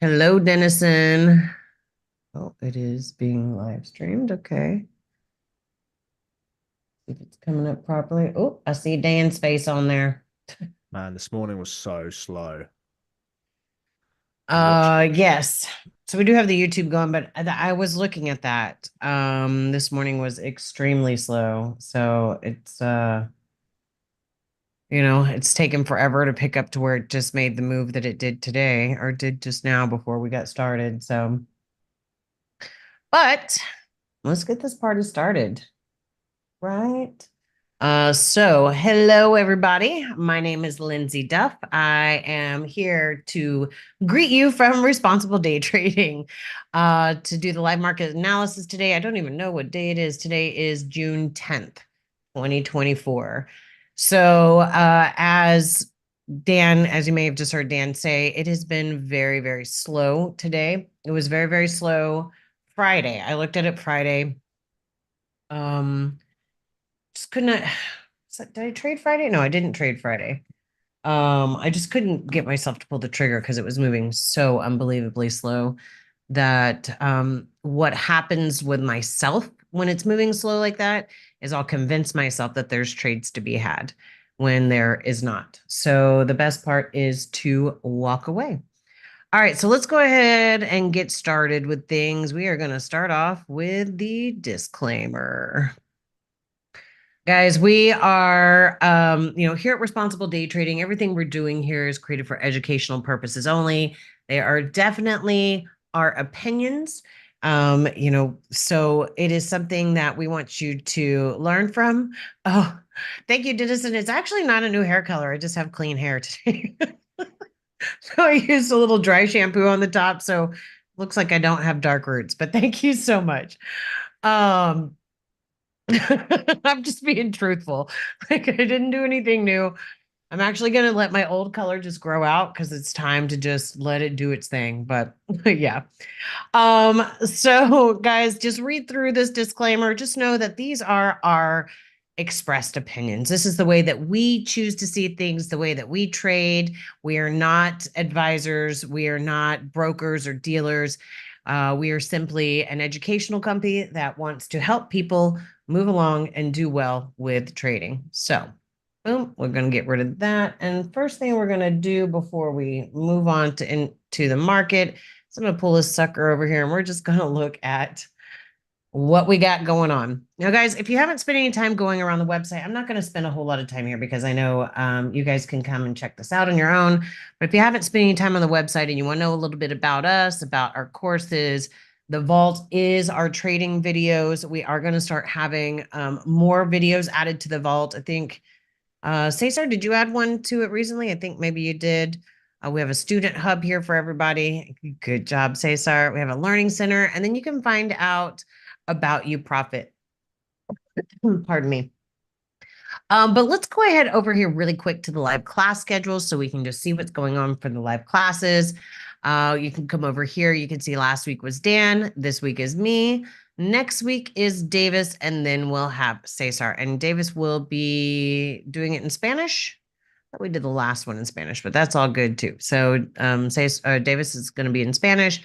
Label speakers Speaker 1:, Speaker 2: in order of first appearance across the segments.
Speaker 1: Hello, Dennison. Oh, it is being live streamed. Okay. See if it's coming up properly. Oh, I see Dan's face on there.
Speaker 2: Man, this morning was so slow. Watch.
Speaker 1: Yes. So we do have the YouTube going, but I was looking at that. This morning was extremely slow. So it's taken forever to pick up to where it just made the move that it did today or did just now before we got started. But let's get this party started. Right. So hello everybody. My name is Lindsay Duff. I am here to greet you from Responsible Day Trading. To do the live market analysis today. I don't even know what day it is. Today is June 10th, 2024. So as you may have just heard Dan say, it has been very, very slow today. It was very, very slow Friday. I looked at it Friday. Just couldn't. Did I trade Friday? No, I didn't trade Friday. I just couldn't get myself to pull the trigger because it was moving so unbelievably slow that what happens with myself when it's moving slow like that is I'll convince myself that there's trades to be had when there is not. So the best part is to walk away. All right, so let's go ahead and get started with things. We are going to start off with the disclaimer. Guys, we are, here at Responsible Day Trading, everything we're doing here is created for educational purposes only. They are definitely our opinions. So it is something that we want you to learn from. Oh, thank you, Dennison. It's actually not a new hair color. I just have clean hair today. So I used a little dry shampoo on the top. So looks like I don't have dark roots, but thank you so much. Um, I'm just being truthful. Like I didn't do anything new. I'm actually gonna let my old color just grow out because it's time to just let it do its thing. But yeah. So guys, just read through this disclaimer. Just know that these are our expressed opinions. This is the way that we choose to see things, the way that we trade. We are not advisors, we are not brokers or dealers. We are simply an educational company that wants to help people move along and do well with trading. So, boom, we're going to get rid of that. And first thing we're going to do before we move on into the market, so I'm going to pull this sucker over here and we're just going to look at what we got going on. Now, guys, if you haven't spent any time going around the website, I'm not going to spend a whole lot of time here because I know you guys can come and check this out on your own. But if you haven't spent any time on the website and you want to know a little bit about us, about our courses, the vault is our trading videos. We are going to start having more videos added to the vault. I think, Cesar, did you add one to it recently? I think maybe you did. We have a student hub here for everybody. Good job, Cesar. We have a learning center, and then you can find out about you profit. Pardon me. But let's go ahead over here really quick to the live class schedule so we can just see what's going on for the live classes. You can come over here. You can see last week was Dan. This week is me. Next week is Davis, and then we'll have Cesar. And Davis will be doing it in Spanish. I thought we did the last one in Spanish, but that's all good too. So Davis is going to be in Spanish.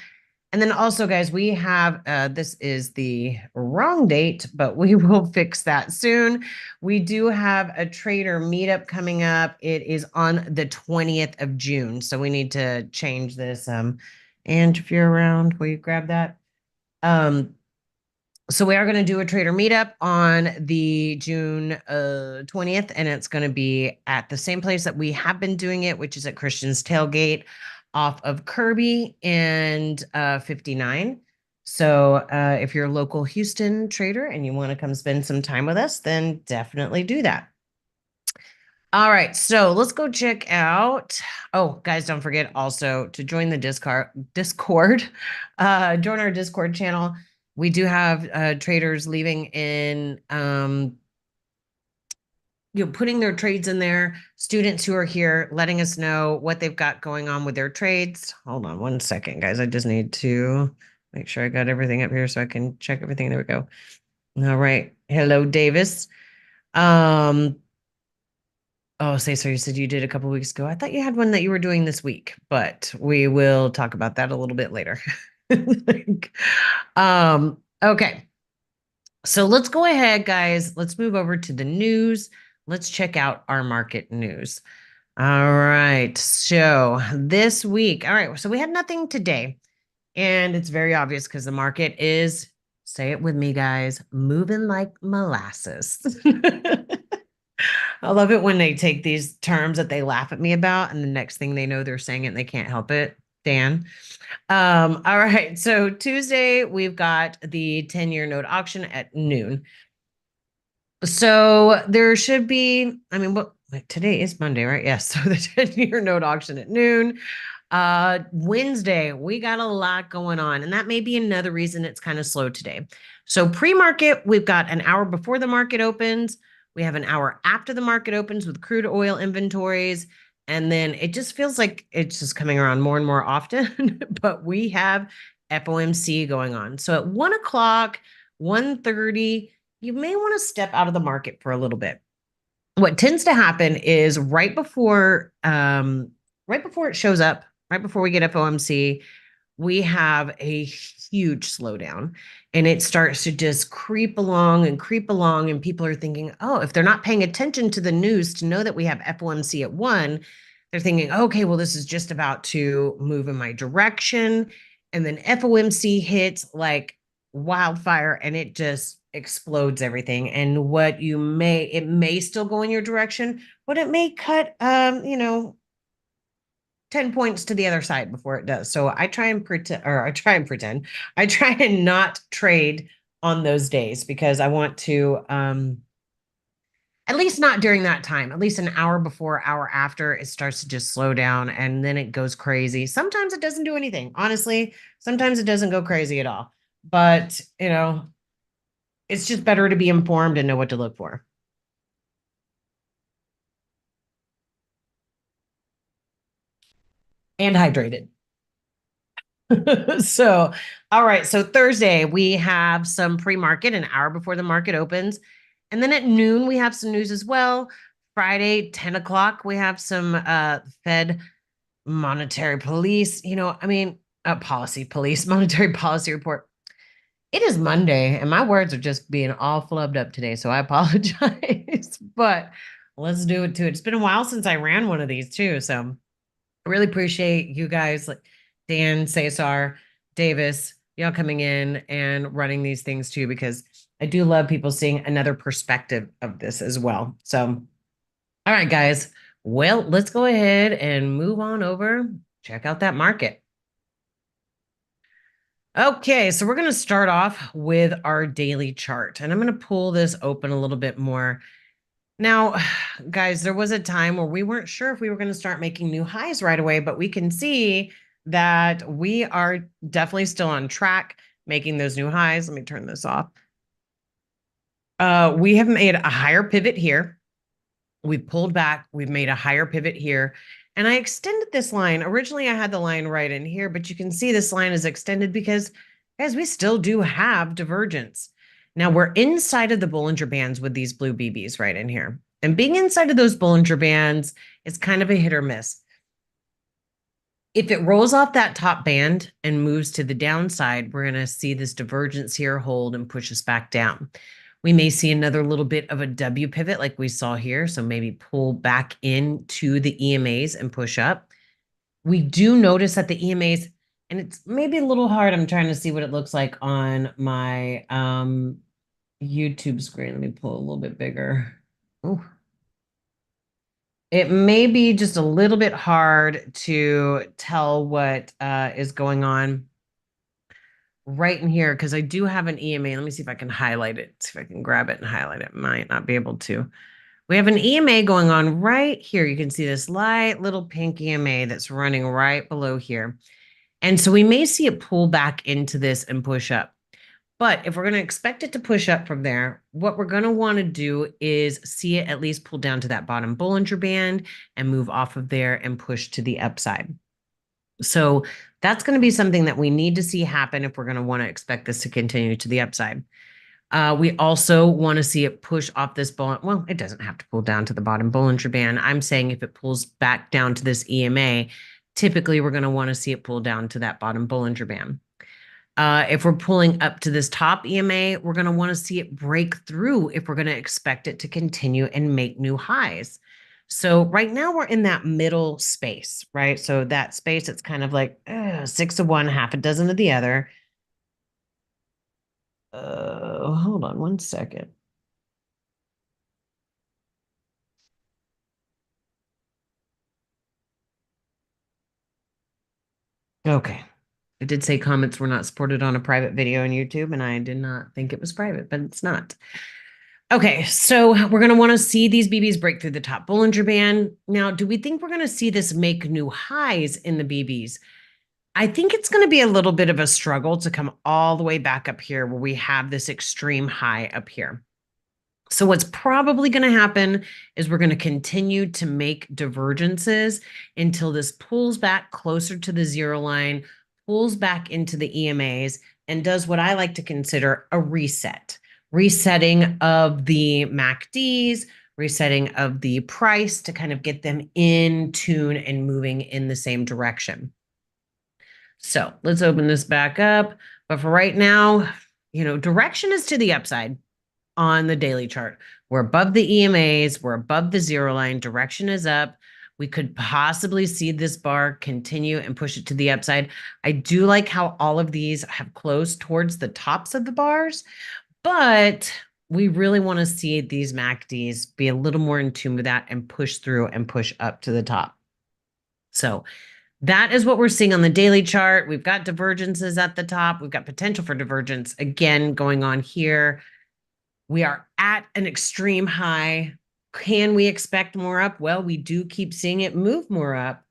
Speaker 1: And then also, guys, we have this is the wrong date, but we will fix that soon. We do have a trader meetup coming up. It is on the 20th of June. So we need to change this. And if you're around, will you grab that? Um, so we are going to do a trader meetup on the June 20th, and it's going to be at the same place that we have been doing it, which is at Christian's Tailgate off of Kirby and 59. So if you're a local Houston trader and you want to come spend some time with us, then definitely do that. All right, so let's go check out. Oh, guys, don't forget also to join the Discord, join our Discord channel. We do have traders leaving in putting their trades in there, students who are here letting us know what they've got going on with their trades. Hold on one second, guys. I just need to make sure I got everything up here so I can check everything. There we go. All right. Hello, Davis. Um, Oh, say so. You said you did a couple weeks ago. I thought you had one that you were doing this week, but we will talk about that a little bit later. Okay. So let's go ahead, guys. Let's move over to the news. Let's check out our market news. All right. So this week, all right. So we had nothing today. And it's very obvious because the market is, say it with me, guys, moving like molasses. I love it when they take these terms that they laugh at me about, and the next thing they know, they're saying it and they can't help it. Dan. All right. So Tuesday, we've got the 10-year note auction at noon. So there should be, I mean, what today is Monday, right? Yes. So the 10-year note auction at noon. Wednesday, we got a lot going on, and that may be another reason it's kind of slow today. So pre-market, we've got an hour before the market opens. We have an hour after the market opens with crude oil inventories. And then it just feels like it's just coming around more and more often, but we have FOMC going on. So at 1 o'clock, 1:30, you may want to step out of the market for a little bit. What tends to happen is right before it shows up, right before we get FOMC, we have a huge slowdown and it starts to just creep along and creep along. And people are thinking, oh, if they're not paying attention to the news to know that we have FOMC at 1, they're thinking, okay, well, this is just about to move in my direction. And then FOMC hits like wildfire and it just explodes everything. And it may still go in your direction, but it may cut, 10 points to the other side before it does. So I try and pretend, I try and not trade on those days because I want to, at least not during that time, at least an hour before, hour after, it starts to just slow down and then it goes crazy. Sometimes it doesn't do anything. Honestly, sometimes it doesn't go crazy at all. But, it's just better to be informed and know what to look for. And hydrated. So, all right. So Thursday, we have some pre-market an hour before the market opens. And then at noon, we have some news as well. Friday, 10 o'clock, we have some Fed monetary police, policy police, monetary policy report. It is Monday, and my words are just being all flubbed up today. So I apologize, but let's do it too. It's been a while since I ran one of these too. So I really appreciate you guys, like Dan, Cesar, Davis, y'all coming in and running these things too, because I do love people seeing another perspective of this as well. So, all right, guys. Well, let's go ahead and move on over. Check out that market. Okay, so we're going to start off with our daily chart, and I'm going to pull this open a little bit more. Now, guys, there was a time where we weren't sure if we were going to start making new highs right away, but we can see that we are definitely still on track making those new highs. Let me turn this off. We have made a higher pivot here. We've pulled back. We've made a higher pivot here. And I extended this line. Originally, I had the line right in here, but you can see this line is extended because, guys, we still do have divergence. Now we're inside of the Bollinger Bands with these blue BBs right in here. And being inside of those Bollinger Bands is kind of a hit or miss. If it rolls off that top band and moves to the downside, we're going to see this divergence here hold and push us back down. We may see another little bit of a W pivot like we saw here. So maybe pull back into the EMAs and push up. We do notice that the EMAs, and it's maybe a little hard. I'm trying to see what it looks like on my YouTube screen. Let me pull a little bit bigger. Ooh. It may be just a little bit hard to tell what is going on right in here because I do have an EMA. Let me see if I can highlight it. See if I can grab it and highlight it. Might not be able to. We have an EMA going on right here. You can see this light little pink EMA that's running right below here. And so we may see it pull back into this and push up. But if we're going to expect it to push up from there, what we're going to want to do is see it at least pull down to that bottom Bollinger Band and move off of there and push to the upside. So that's going to be something that we need to see happen if we're going to want to expect this to continue to the upside. We also want to see it push off this ball. Well, it doesn't have to pull down to the bottom Bollinger Band. I'm saying if it pulls back down to this EMA, typically we're going to want to see it pull down to that bottom Bollinger Band. If we're pulling up to this top EMA, we're going to want to see it break through if we're going to expect it to continue and make new highs. So right now we're in that middle space, right? So that space, it's kind of like 6 of one, half a dozen of the other. Hold on one second. Okay. I did say comments were not supported on a private video on YouTube, and I did not think it was private, but it's not. Okay, so we're going to want to see these BBs break through the top Bollinger Band. Now, do we think we're going to see this make new highs in the BBs? I think it's going to be a little bit of a struggle to come all the way back up here where we have this extreme high up here. So what's probably going to happen is we're going to continue to make divergences until this pulls back closer to the zero line, pulls back into the EMAs, and does what I like to consider a reset. Resetting of the MACDs, resetting of the price to kind of get them in tune and moving in the same direction. So let's open this back up. But for right now, direction is to the upside on the daily chart. We're above the EMAs, we're above the zero line, direction is up. We could possibly see this bar continue and push it to the upside. I do like how all of these have closed towards the tops of the bars, but we really want to see these MACDs be a little more in tune with that and push through and push up to the top. So that is what we're seeing on the daily chart. We've got divergences at the top. We've got potential for divergence again going on here. We are at an extreme high. Can we expect more up? Well, we do keep seeing it move more up,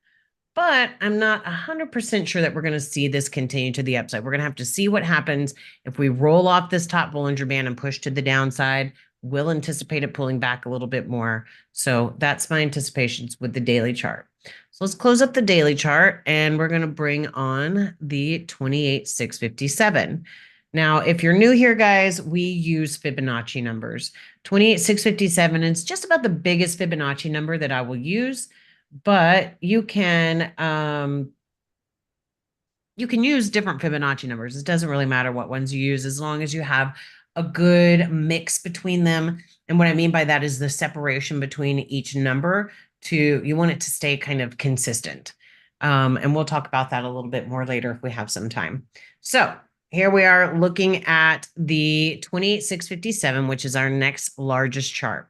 Speaker 1: but I'm not 100% sure that we're going to see this continue to the upside. We're going to have to see what happens if we roll off this top Bollinger Band and push to the downside. We'll anticipate it pulling back a little bit more. So that's my anticipations with the daily chart. So let's close up the daily chart and we're going to bring on the 28,657. Now, if you're new here, guys, we use Fibonacci numbers. 28,657 is just about the biggest Fibonacci number that I will use, but you can use different Fibonacci numbers. It doesn't really matter what ones you use as long as you have a good mix between them. And what I mean by that is the separation between each number you want it to stay kind of consistent. And we'll talk about that a little bit more later if we have some time. So here we are looking at the 28,657, which is our next largest chart.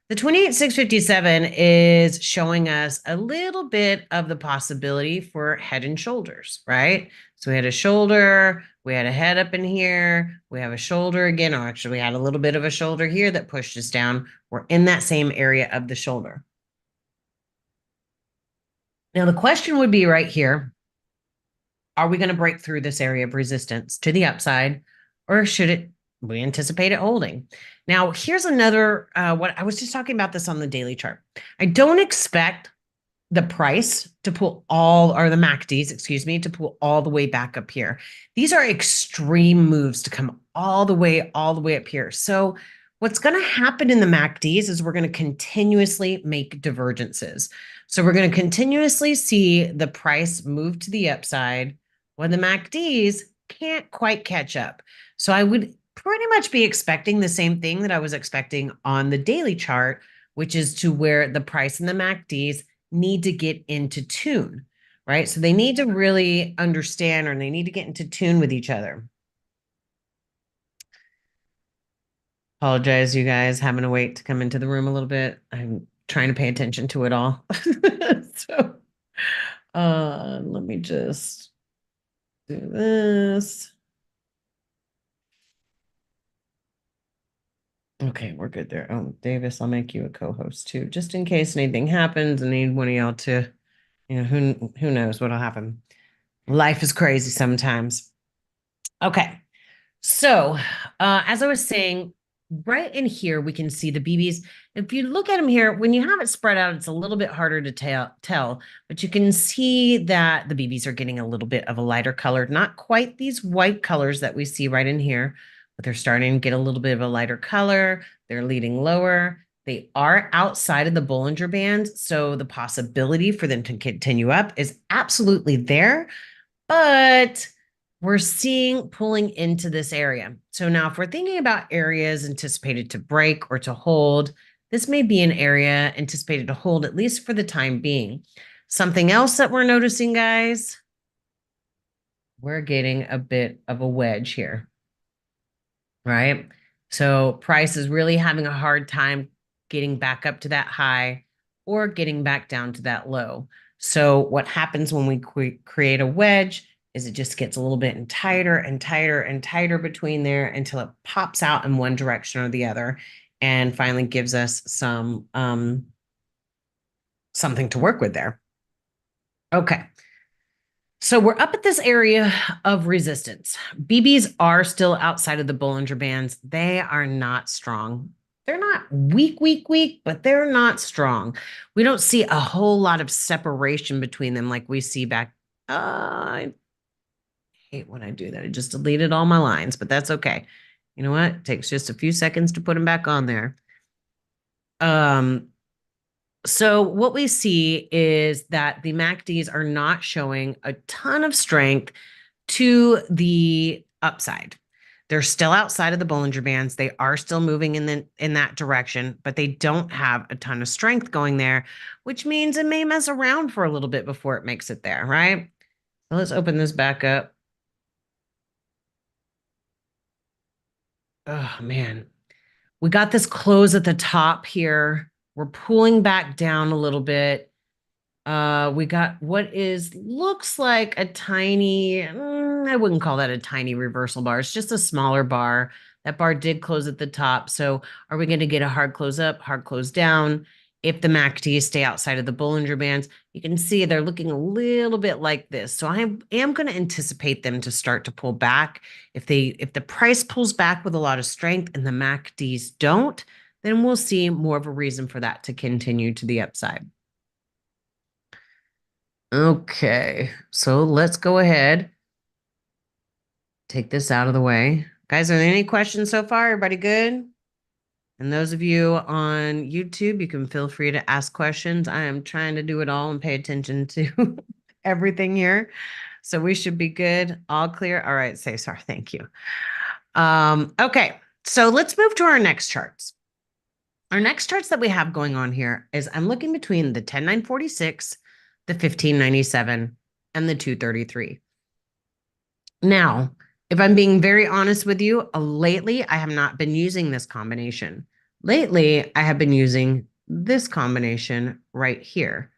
Speaker 1: The 28,657 is showing us a little bit of the possibility for head and shoulders, right? So we had a shoulder, we had a head up in here, we have a shoulder again, or actually we had a little bit of a shoulder here that pushed us down. We're in that same area of the shoulder. Now the question would be right here, are we going to break through this area of resistance to the upside, or should we anticipate it holding? Now, here's another, what I was just talking about this on the daily chart. I don't expect the price to pull or the MACDs, excuse me, to pull all the way back up here. These are extreme moves to come all the way up here. So what's going to happen in the MACDs is we're going to continuously make divergences. So we're going to continuously see the price move to the upside when the MACDs can't quite catch up. So I would pretty much be expecting the same thing that I was expecting on the daily chart, which is to where the price and the MACDs need to get into tune, right? So they need to really understand, or they need to get into tune with each other. Apologize, you guys, having to wait to come into the room a little bit. I'm trying to pay attention to it all. So let me just do this. Okay, we're good there. Oh, Davis, I'll make you a co-host too, just in case anything happens and need one of y'all to, who knows what'll happen. Life is crazy sometimes. Okay, so as I was saying, right in here, we can see the BBs. If you look at them here, when you have it spread out, it's a little bit harder to tell, but you can see that the BBs are getting a little bit of a lighter color, not quite these white colors that we see right in here. but they're starting to get a little bit of a lighter color. They're leading lower. They are outside of the Bollinger Bands, so the possibility for them to continue up is absolutely there, but we're seeing pulling into this area. So now if we're thinking about areas anticipated to break or to hold, this may be an area anticipated to hold, at least for the time being. Something else that we're noticing, guys, we're getting a bit of a wedge here, right? So price is really having a hard time getting back up to that high or getting back down to that low. So what happens when we create a wedge is it just gets a little bit tighter and tighter and tighter between there until it pops out in one direction or the other and finally gives us some something to work with there. Okay. So we're up at this area of resistance. BBs are still outside of the Bollinger Bands. They are not strong. They're not weak, but they're not strong. We don't see a whole lot of separation between them like we see back. I hate when I do that. I just deleted all my lines, but that's okay. You know what? It takes just a few seconds to put them back on there. So what we see is that the MACDs are not showing a ton of strength to the upside. They're still outside of the Bollinger Bands. They are still moving in that direction, but they don't have a ton of strength going there, which means it may mess around for a little bit before it makes it there, right? So let's open this back up. Oh, man. We got this close at the top here. We're pulling back down a little bit. We got what looks like a tiny, I wouldn't call that a tiny reversal bar. It's just a smaller bar. That bar did close at the top. So are we going to get a hard close up, hard close down? If the MACDs stay outside of the Bollinger Bands, you can see they're looking a little bit like this. So I am going to anticipate them to start to pull back. If the price pulls back with a lot of strength and the MACDs don't, then we'll see more of a reason for that to continue to the upside. Okay, so let's go ahead. Take this out of the way. Guys, are there any questions so far? Everybody good? And those of you on YouTube, you can feel free to ask questions. I am trying to do it all and pay attention to everything here. So we should be good. All clear. All right, say sorry. Thank you. Okay, so let's move to our next charts. Our next charts that we have going on here is I'm looking between the 10946, the 1597, and the 233. Now, if I'm being very honest with you, lately I have not been using this combination. Lately, I have been using this combination right here,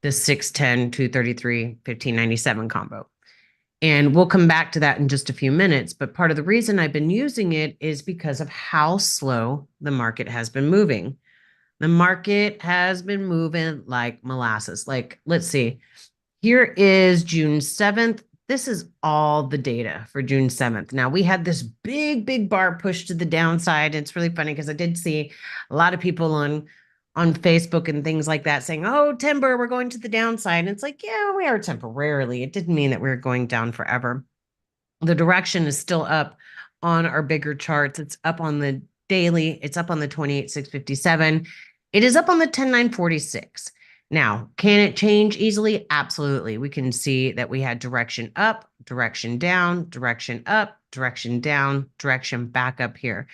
Speaker 1: the 610, 233, 1597 combo. And we'll come back to that in just a few minutes. But part of the reason I've been using it is because of how slow the market has been moving. The market has been moving like molasses. Like, let's see. Here is June 7th. This is all the data for June 7th. Now, we had this big bar push to the downside. It's really funny because I did see a lot of people on Facebook and things like that saying, oh, timber, we're going to the downside. And it's like, yeah, we are temporarily. It didn't mean that we were going down forever. The direction is still up on our bigger charts. It's up on the daily. It's up on the 28,657. It is up on the 10,946. Now, can it change easily? Absolutely. We can see that we had direction up, direction down, direction up, direction down, direction back up here.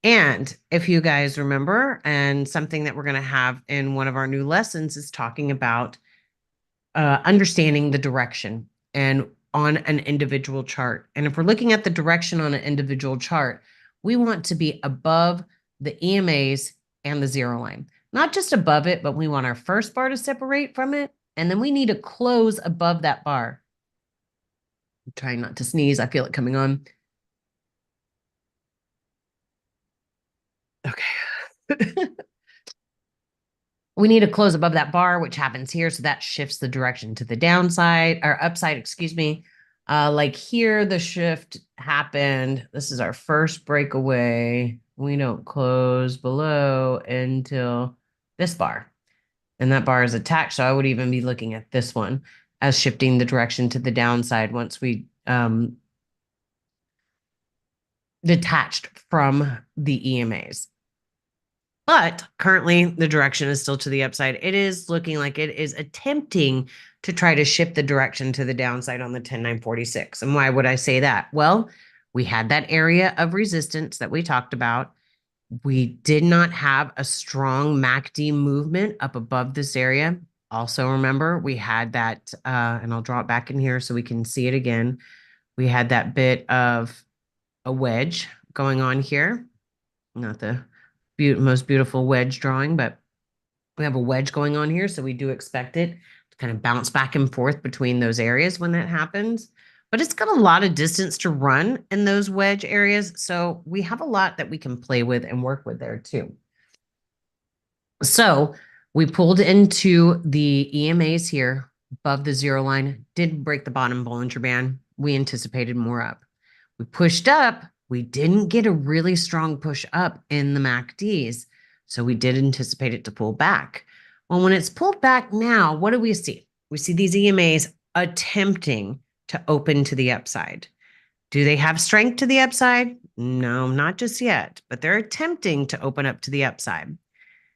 Speaker 1: And if you guys remember, and something that we're going to have in one of our new lessons is talking about understanding the direction and on an individual chart. And if we're looking at the direction on an individual chart, we want to be above the EMAs and the zero line. Not just above it, but we want our first bar to separate from it. And then we need to close above that bar. I'm trying not to sneeze. I feel it coming on. Okay. We need to close above that bar, which happens here. So that shifts the direction to the downside or upside, excuse me. Like here, the shift happened. This is our first breakaway. We don't close below until this bar. And that bar is attached. So I would even be looking at this one as shifting the direction to the downside once we detached from the EMAs. But currently, the direction is still to the upside. It is looking like it is attempting to try to shift the direction to the downside on the 10946. And why would I say that? Well, we had that area of resistance that we talked about. We did not have a strong MACD movement up above this area. Also, remember, we had that, and I'll draw it back in here so we can see it again. We had that bit of a wedge going on here. Not the most beautiful wedge drawing, but we have a wedge going on here. So we do expect it to kind of bounce back and forth between those areas when that happens. But it's got a lot of distance to run in those wedge areas. So we have a lot that we can play with and work with there too. So we pulled into the EMAs here above the zero line, did break the bottom Bollinger Band. We anticipated more up. We pushed up. We didn't get a really strong push up in the MACDs. So we did anticipate it to pull back. Well, when it's pulled back now, what do we see? We see these EMAs attempting to open to the upside. Do they have strength to the upside? No, not just yet, but they're attempting to open up to the upside.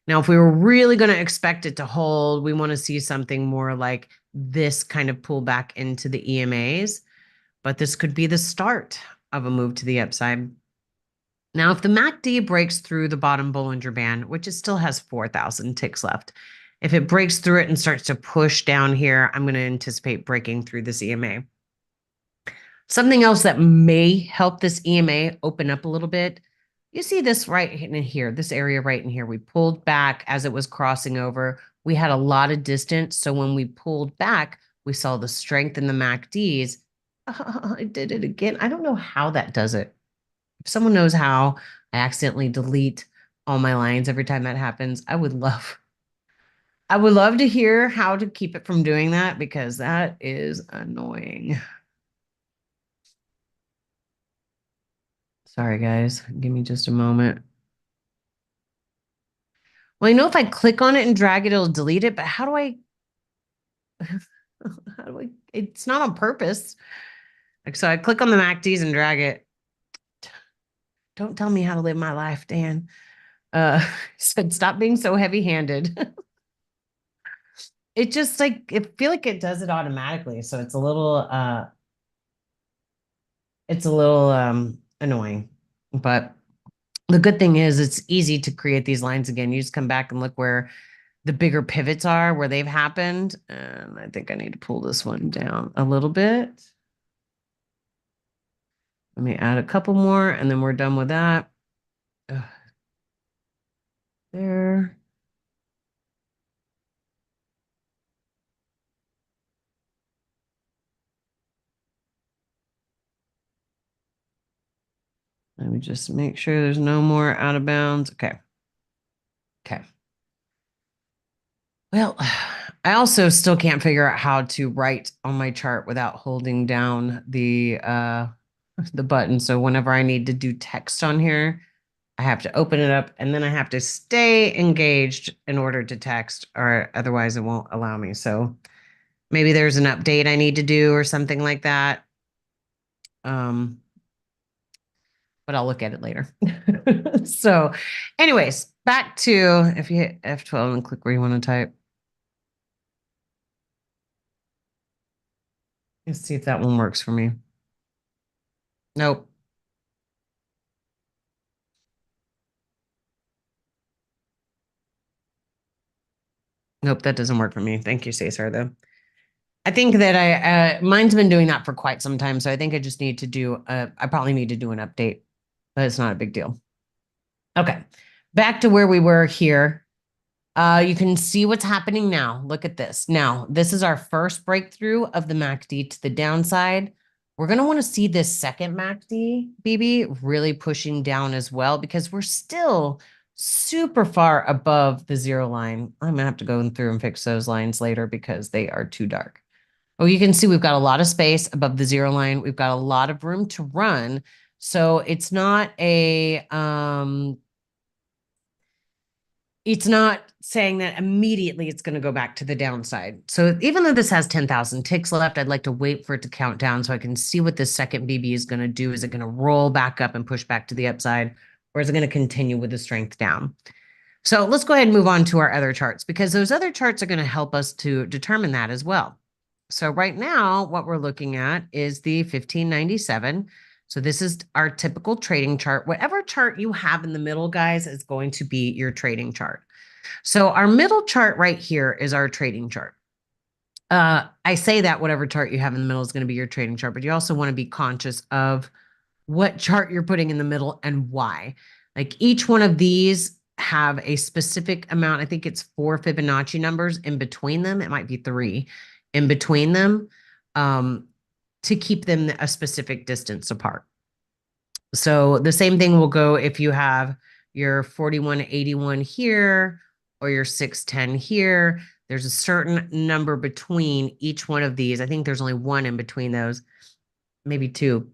Speaker 1: Now, if we were really going to expect it to hold, we want to see something more like this kind of pull back into the EMAs, but this could be the start of a move to the upside. Now, if the MACD breaks through the bottom Bollinger Band, which it still has 4,000 ticks left, if it breaks through it and starts to push down here, I'm going to anticipate breaking through this EMA. Something else that may help this EMA open up a little bit, you see this right in here, this area right in here. We pulled back as it was crossing over. We had a lot of distance. So when we pulled back, we saw the strength in the MACDs. I did it again. I don't know how that does it. If someone knows how, I accidentally delete all my lines every time that happens. I would love to hear how to keep it from doing that because that is annoying. Sorry, guys. Give me just a moment. Well, you know, if I click on it and drag it, it'll delete it. But how do I? It's not on purpose. Like, so I click on the MACDs and drag it. Don't tell me how to live my life, Dan. Said stop being so heavy-handed. It just like I feel like it does it automatically, so it's a little annoying. But the good thing is it's easy to create these lines again. You just come back and look where the bigger pivots are, where they've happened. And I think I need to pull this one down a little bit. Let me add a couple more and then we're done with that. There. Let me just make sure there's no more out of bounds. Okay. Okay. Well, I also still can't figure out how to write on my chart without holding down the button. So whenever I need to do text on here, I have to open it up and then I have to stay engaged in order to text, or otherwise it won't allow me. So maybe there's an update I need to do or something like that. But I'll look at it later. So anyways, back to if you hit F12 and click where you want to type. Let's see if that one works for me. Nope. Nope, that doesn't work for me. Thank you, Cesar, though. I think that mine's been doing that for quite some time. So I think I just need to do, I probably need to do an update, but it's not a big deal. Okay, back to where we were here. You can see what's happening now. Look at this. Now, this is our first breakthrough of the MACD to the downside. We're going to want to see this second MACD, BB, really pushing down as well, because we're still super far above the zero line. I'm going to have to go through and fix those lines later because they are too dark. Oh, you can see we've got a lot of space above the zero line. We've got a lot of room to run. So it's not a, it's not saying that immediately it's going to go back to the downside. So even though this has 10,000 ticks left, I'd like to wait for it to count down so I can see what this second BB is going to do. Is it going to roll back up and push back to the upside, or is it going to continue with the strength down? So let's go ahead and move on to our other charts, because those other charts are going to help us to determine that as well. So right now, what we're looking at is the 1597. So this is our typical trading chart. Whatever chart you have in the middle, guys, is going to be your trading chart. So our middle chart right here is our trading chart. I say that whatever chart you have in the middle is going to be your trading chart, but you also want to be conscious of what chart you're putting in the middle and why. Like each one of these have a specific amount. I think it's 4 Fibonacci numbers in between them. It might be 3 in between them, to keep them a specific distance apart. So the same thing will go if you have your 4181 here or your 610 here. There's a certain number between each one of these. I think there's only 1 in between those, maybe 2,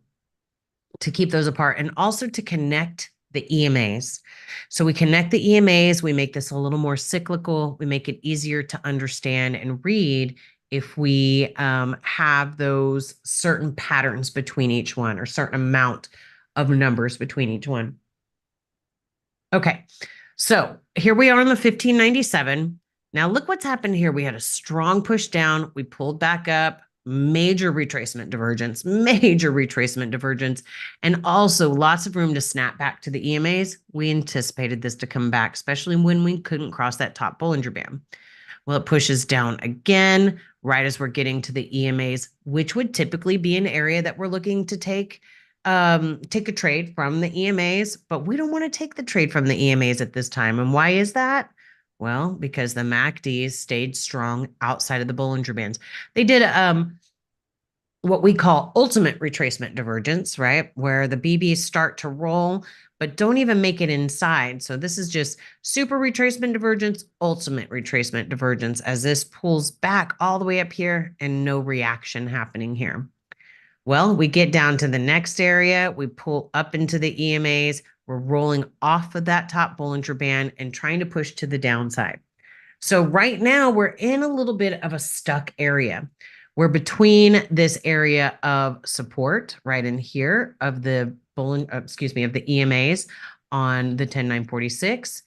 Speaker 1: to keep those apart, and also to connect the EMAs. So we connect the EMAs, we make this a little more cyclical, we make it easier to understand and read if we have those certain patterns between each one, or certain amount of numbers between each one. Okay, so here we are on the 1597. Now look what's happened here. We had a strong push down, we pulled back up, major retracement divergence, and also lots of room to snap back to the EMAs. We anticipated this to come back, especially when we couldn't cross that top Bollinger Band. Well, it pushes down again, right as we're getting to the EMAs, which would typically be an area that we're looking to take a trade from the EMAs, but we don't want to take the trade from the EMAs at this time. And why is that? Well, because the MACDs stayed strong outside of the Bollinger Bands. They did what we call ultimate retracement divergence, right? Where the BBs start to roll, but don't even make it inside. So this is just super retracement divergence, ultimate retracement divergence, as this pulls back all the way up here and no reaction happening here. Well, we get down to the next area, we pull up into the EMAs, we're rolling off of that top Bollinger Band and trying to push to the downside. So right now we're in a little bit of a stuck area. We're between this area of support right in here of the of the EMAs on the 10946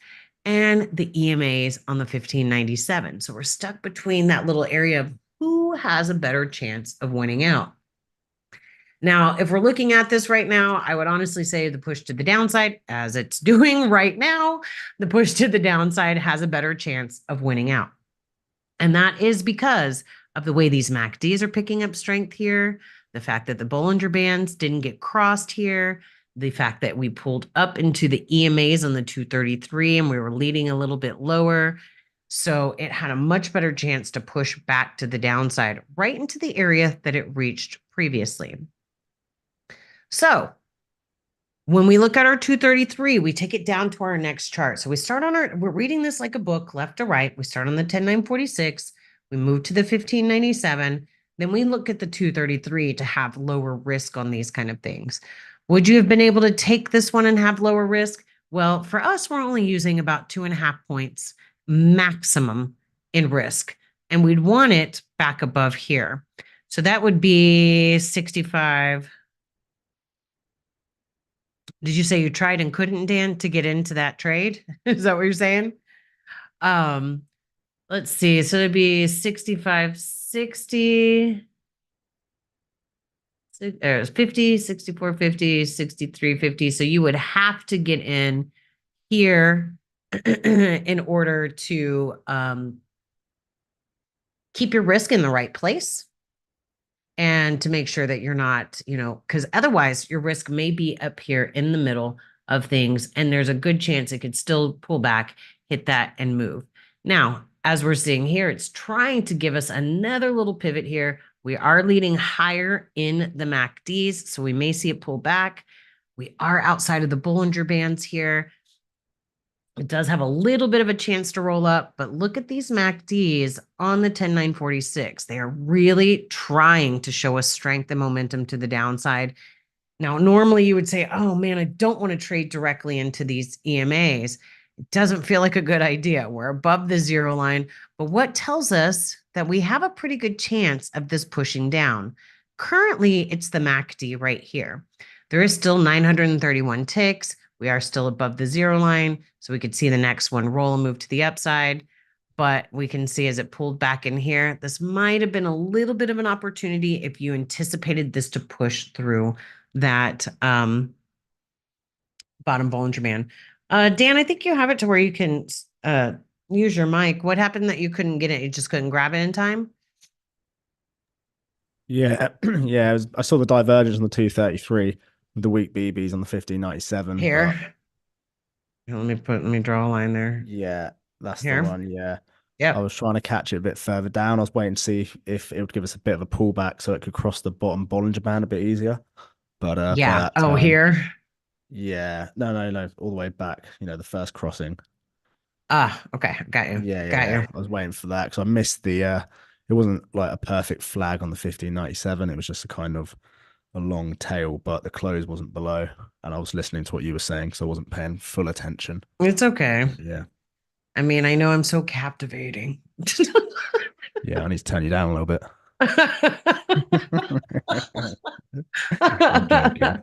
Speaker 1: and the EMAs on the 1597. So we're stuck between that little area of who has a better chance of winning out. Now, if we're looking at this right now, I would honestly say the push to the downside, as it's doing right now, the push to the downside has a better chance of winning out. And that is because of the way these MACDs are picking up strength here, the fact that the Bollinger Bands didn't get crossed here, the fact that we pulled up into the EMAs on the 233 and we were leading a little bit lower. So it had a much better chance to push back to the downside right into the area that it reached previously. So when we look at our 233, we take it down to our next chart. So we start on we're reading this like a book, left to right. We start on the 10946, we move to the 1597, then we look at the 233 to have lower risk on these kind of things. Would you have been able to take this one and have lower risk? Well, for us, we're only using about 2.5 points maximum in risk, and we'd want it back above here. So that would be 65. Did you say you tried and couldn't, Dan, to get into that trade? Is that what you're saying? Let's see. So it'd be 65, 60. It was 50, 64, 50, 63, 50. So you would have to get in here in order to keep your risk in the right place, and to make sure that you're not, because otherwise your risk may be up here in the middle of things, and there's a good chance it could still pull back, hit that, and move. Now, as we're seeing here, it's trying to give us another little pivot here. We are leading higher in the MACDs, so we may see it pull back. We are outside of the Bollinger Bands here. It does have a little bit of a chance to roll up, but look at these MACDs on the 10946. They are really trying to show us strength and momentum to the downside. Now, normally you would say, oh man, I don't want to trade directly into these EMAs. It doesn't feel like a good idea. We're above the zero line, but what tells us that we have a pretty good chance of this pushing down? Currently, it's the MACD right here. There is still 931 ticks. We are still above the zero line, so we could see the next one roll and move to the upside. But we can see as it pulled back in here, this might have been a little bit of an opportunity if you anticipated this to push through that bottom Bollinger Band. Dan, I think you have it to where you can use your mic. What happened that you couldn't get it? You just couldn't grab it in time?
Speaker 2: Yeah, yeah. I saw the divergence on the 233 with the weak BBs on the 1597. But
Speaker 1: Here. Let me draw a line there.
Speaker 2: yeah, that's the
Speaker 1: Here.
Speaker 2: one. Yeah. I
Speaker 1: Yep.
Speaker 2: was trying to catch it a bit further down. I was waiting to see if it would give us a bit of a pullback so it could cross the bottom Bollinger Band a bit easier. But by
Speaker 1: Yeah.
Speaker 2: that
Speaker 1: Oh,
Speaker 2: time,
Speaker 1: here.
Speaker 2: yeah, no, all the way back. The first crossing.
Speaker 1: Ah, okay. Got you.
Speaker 2: Yeah,
Speaker 1: Got
Speaker 2: yeah.
Speaker 1: you.
Speaker 2: I was waiting for that because I missed the. It wasn't like a perfect flag on the 1597. It was just a kind of a long tail, but the close wasn't below, and I was listening to what you were saying, so I wasn't paying full attention.
Speaker 1: It's okay.
Speaker 2: Yeah,
Speaker 1: I mean, I know I'm so captivating.
Speaker 2: yeah. I need to turn you down a little bit. I'm joking.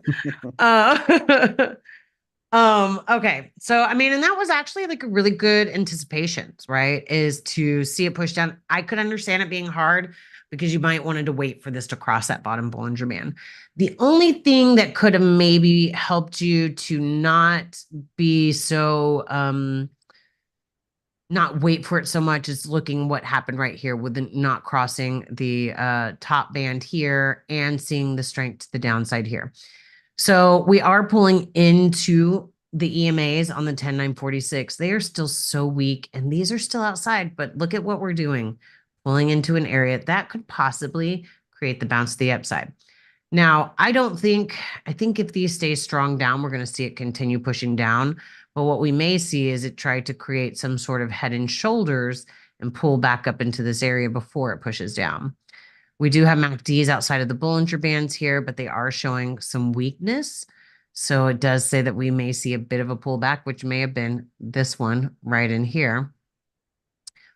Speaker 1: uh, okay. So, I mean, and that was actually like a really good anticipation, right? Is to see it push down. I could understand it being hard because you might wanted to wait for this to cross that bottom Bollinger Band. The only thing that could have maybe helped you to not be so not wait for it so much is looking what happened right here with the not crossing the top band here and seeing the strength to the downside here. So we are pulling into the EMAs on the 10946. They are still so weak and these are still outside, but look at what we're doing. Pulling into an area that could possibly create the bounce to the upside. Now, I think if these stay strong down, we're going to see it continue pushing down. But what we may see is it try to create some sort of head and shoulders and pull back up into this area before it pushes down. We do have MACDs outside of the Bollinger Bands here, but they are showing some weakness. So it does say that we may see a bit of a pullback, which may have been this one right in here.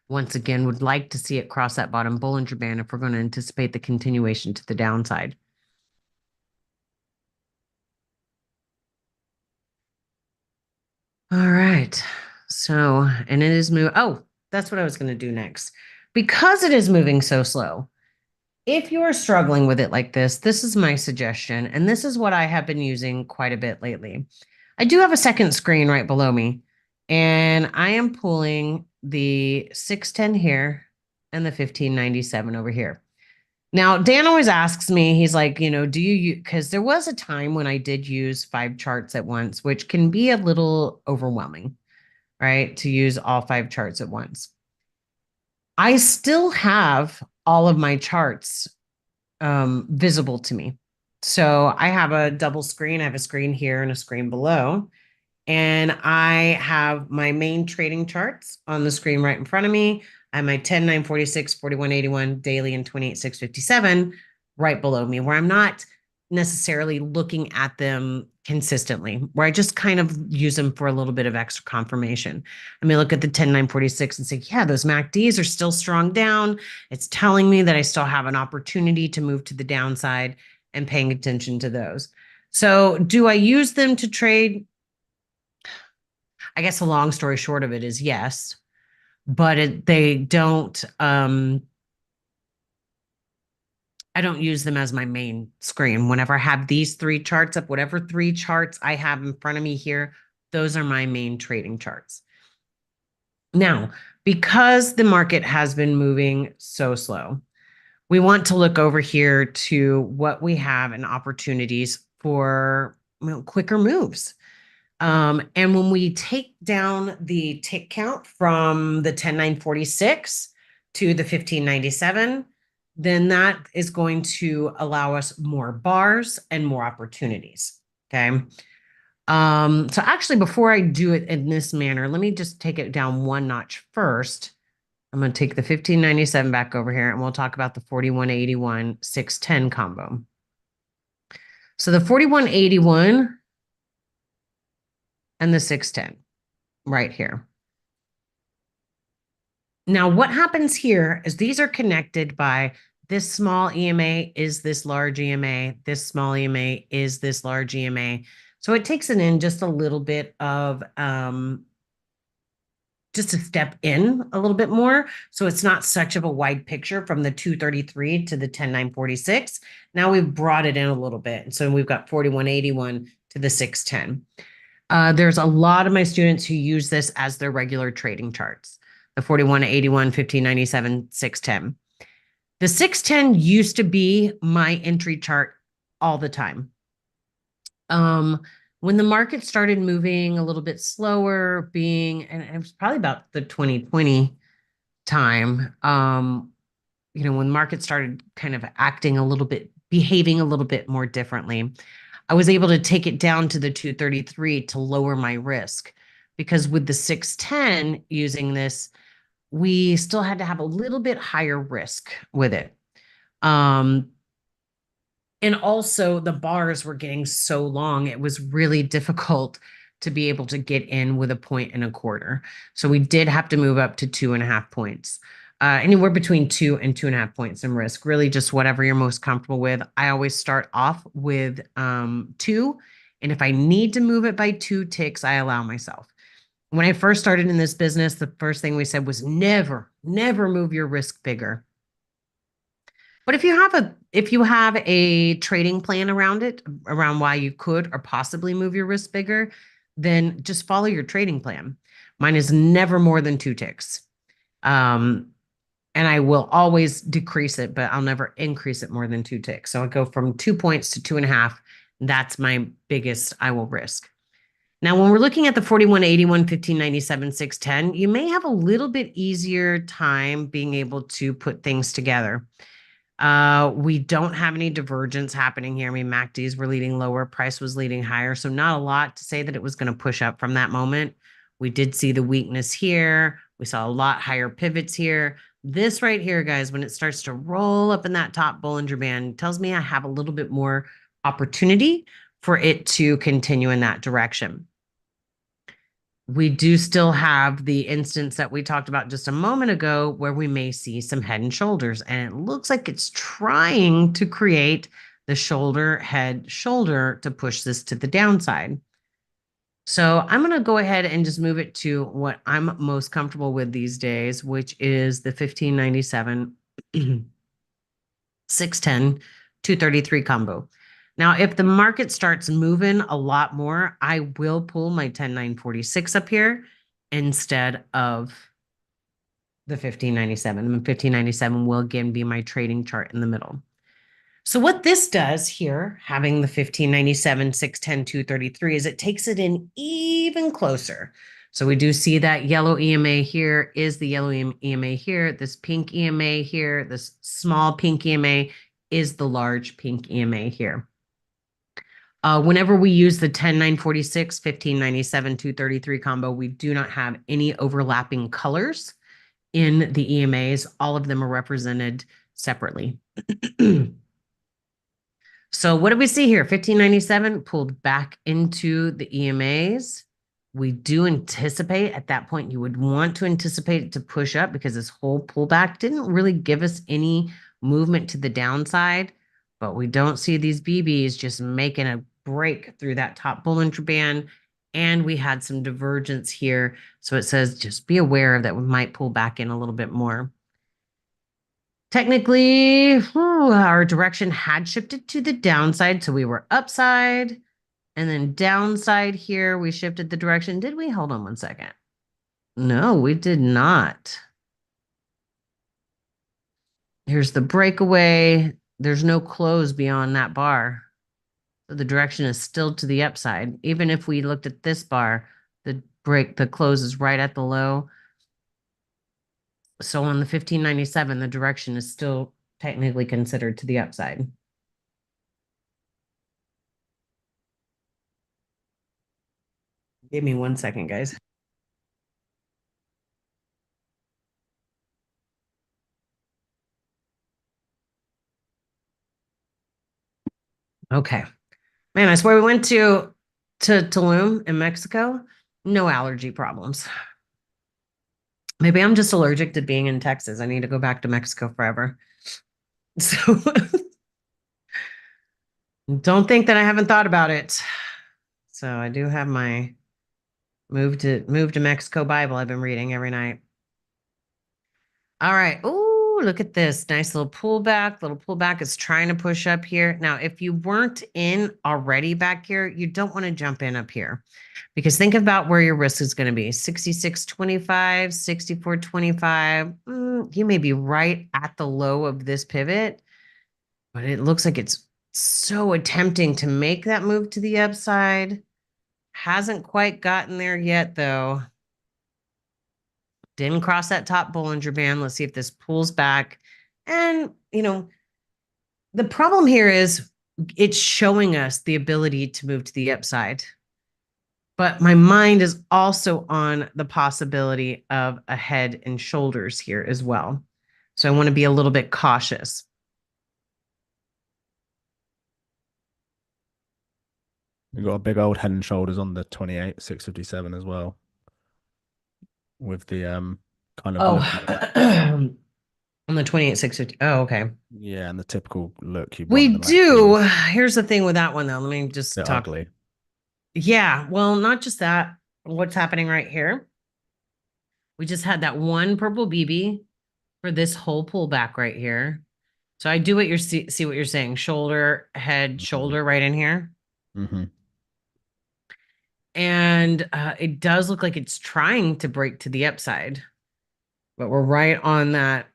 Speaker 1: Once again, would like to see it cross that bottom Bollinger Band if we're going to anticipate the continuation to the downside. All right. So, and it is moving. Oh, that's what I was going to do next. Because it is moving so slow, if you are struggling with it like this is my suggestion. And this is what I have been using quite a bit lately. I do have a second screen right below me, and I am pulling the 610 here and the 1597 over here. Now, Dan always asks me, he's like, do you, because there was a time when I did use 5 charts at once, which can be a little overwhelming, right? To use all 5 charts at once. I still have all of my charts visible to me. So I have a double screen. I have a screen here and a screen below. And I have my main trading charts on the screen right in front of me. I have my 10, 9, 46, 41, 81 daily and 28, 6, 57 right below me, where I'm not necessarily looking at them consistently, where I just kind of use them for a little bit of extra confirmation. I may look at the 10, 9, 46 and say, yeah, those MACDs are still strong down. It's telling me that I still have an opportunity to move to the downside and paying attention to those. So do I use them to trade? I guess the long story short of it is yes, but they don't, I don't use them as my main screen. Whenever I have these 3 charts up, whatever 3 charts I have in front of me here, those are my main trading charts. Now, because the market has been moving so slow, we want to look over here to what we have and opportunities for quicker moves. And when we take down the tick count from the 10946 to the 1597, then that is going to allow us more bars and more opportunities. Okay. So actually, before I do it in this manner, let me just take it down one notch first. I'm going to take the 1597 back over here and we'll talk about the 4181 610 combo. So the 4181 and the 610. right here. Now, what happens here is these are connected by this small EMA is this large EMA, this small EMA is this large EMA. So it takes it in just a little bit of just to step in a little bit more. So it's not such of a wide picture from the 233 to the 10946. Now we've brought it in a little bit. And so we've got 4181 to the 610. There's a lot of my students who use this as their regular trading charts. The 4181, 1597, 610. The 610 used to be my entry chart all the time. When the market started moving a little bit slower, and it was probably about the 2020 time, when the market started kind of acting a little bit, behaving a little bit more differently, I was able to take it down to the 233 to lower my risk, because with the 610 using this, we still had to have a little bit higher risk with it. And also the bars were getting so long, it was really difficult to be able to get in with 1.25 points. So we did have to move up to 2.5 points. Anywhere between 2 and 2.5 points in risk, really just whatever you're most comfortable with. I always start off with 2. And if I need to move it by 2 ticks, I allow myself. When I first started in this business, the first thing we said was never move your risk bigger. But if you have a trading plan around it, around why you could or possibly move your risk bigger, then just follow your trading plan. Mine is never more than 2 ticks. And I will always decrease it, but I'll never increase it more than 2 ticks. So I go from 2 points to 2.5. That's my biggest I will risk. Now, when we're looking at the 4181, 1597, 610, you may have a little bit easier time being able to put things together. We don't have any divergence happening here. I mean, MACDs were leading lower, price was leading higher. So not a lot to say that it was going to push up from that moment. We did see the weakness here. We saw a lot higher pivots here. This right here, guys, when it starts to roll up in that top Bollinger Band, tells me I have a little bit more opportunity for it to continue in that direction. We do still have the instance that we talked about just a moment ago where we may see some head and shoulders, and it looks like it's trying to create the shoulder, head, shoulder to push this to the downside. So I'm going to go ahead and just move it to what I'm most comfortable with these days, which is the 1597, 610, 233 combo. Now, if the market starts moving a lot more, I will pull my 10946 up here instead of the 1597. And 1597 will again be my trading chart in the middle. So what this does here, having the 1597, 610, 233, is it takes it in even closer. So we do see that yellow EMA here is the yellow EMA here, this pink EMA here, this small pink EMA is the large pink EMA here. Whenever we use the 10946, 1597, 233 combo, we do not have any overlapping colors in the EMAs. All of them are represented separately. So what do we see here? 1597 pulled back into the EMAs. We do anticipate at that point, you would want to anticipate it to push up because this whole pullback didn't really give us any movement to the downside, but we don't see these BBs just making a break through that top Bollinger Band. And we had some divergence here. So it says, just be aware that we might pull back in a little bit more. Technically, our direction had shifted to the downside. So we were upside and then downside here. We shifted the direction. Did we? Hold on one second. No, we did not. Here's the breakaway. There's no close beyond that bar. So the direction is still to the upside. Even if we looked at this bar, the close is right at the low. So on the 1597, the direction is still technically considered to the upside. Give me 1 second, guys. Okay. Man, I swear we went to Tulum in Mexico, No allergy problems. Maybe I'm just allergic to being in Texas. I need to go back to Mexico forever. So don't think that I haven't thought about it. So I do have my move to Mexico Bible I've been reading every night. All right. Oh, look at this. Nice little pullback. Little pullback is trying to push up here. Now, if you weren't in already back here, you don't want to jump in up here because think about where your risk is going to be 66.25, 64.25. You may be right at the low of this pivot, but it looks like it's so attempting to make that move to the upside. Hasn't quite gotten there yet, though. Didn't cross that top Bollinger Band. Let's see if this pulls back. And, the problem here is it's showing us the ability to move to the upside. But my mind is also on the possibility of a head and shoulders here as well. So I want to be a little bit cautious.
Speaker 2: We've got a big old head and shoulders on the 28, 657 as well. With the kind of
Speaker 1: On the 28, 650. Oh, okay.
Speaker 2: yeah, and the typical look you want
Speaker 1: We
Speaker 2: in the
Speaker 1: do.
Speaker 2: magazine.
Speaker 1: Here's the thing with that one, though. Let me just
Speaker 2: They're
Speaker 1: talk.
Speaker 2: ugly.
Speaker 1: Yeah. Well, not just that. What's happening right here? We just had that one purple BB for this whole pullback right here. So I do what you're see what you're saying. Shoulder, head, shoulder right in here.
Speaker 2: Mm-hmm.
Speaker 1: And it does look like it's trying to break to the upside. But we're right on that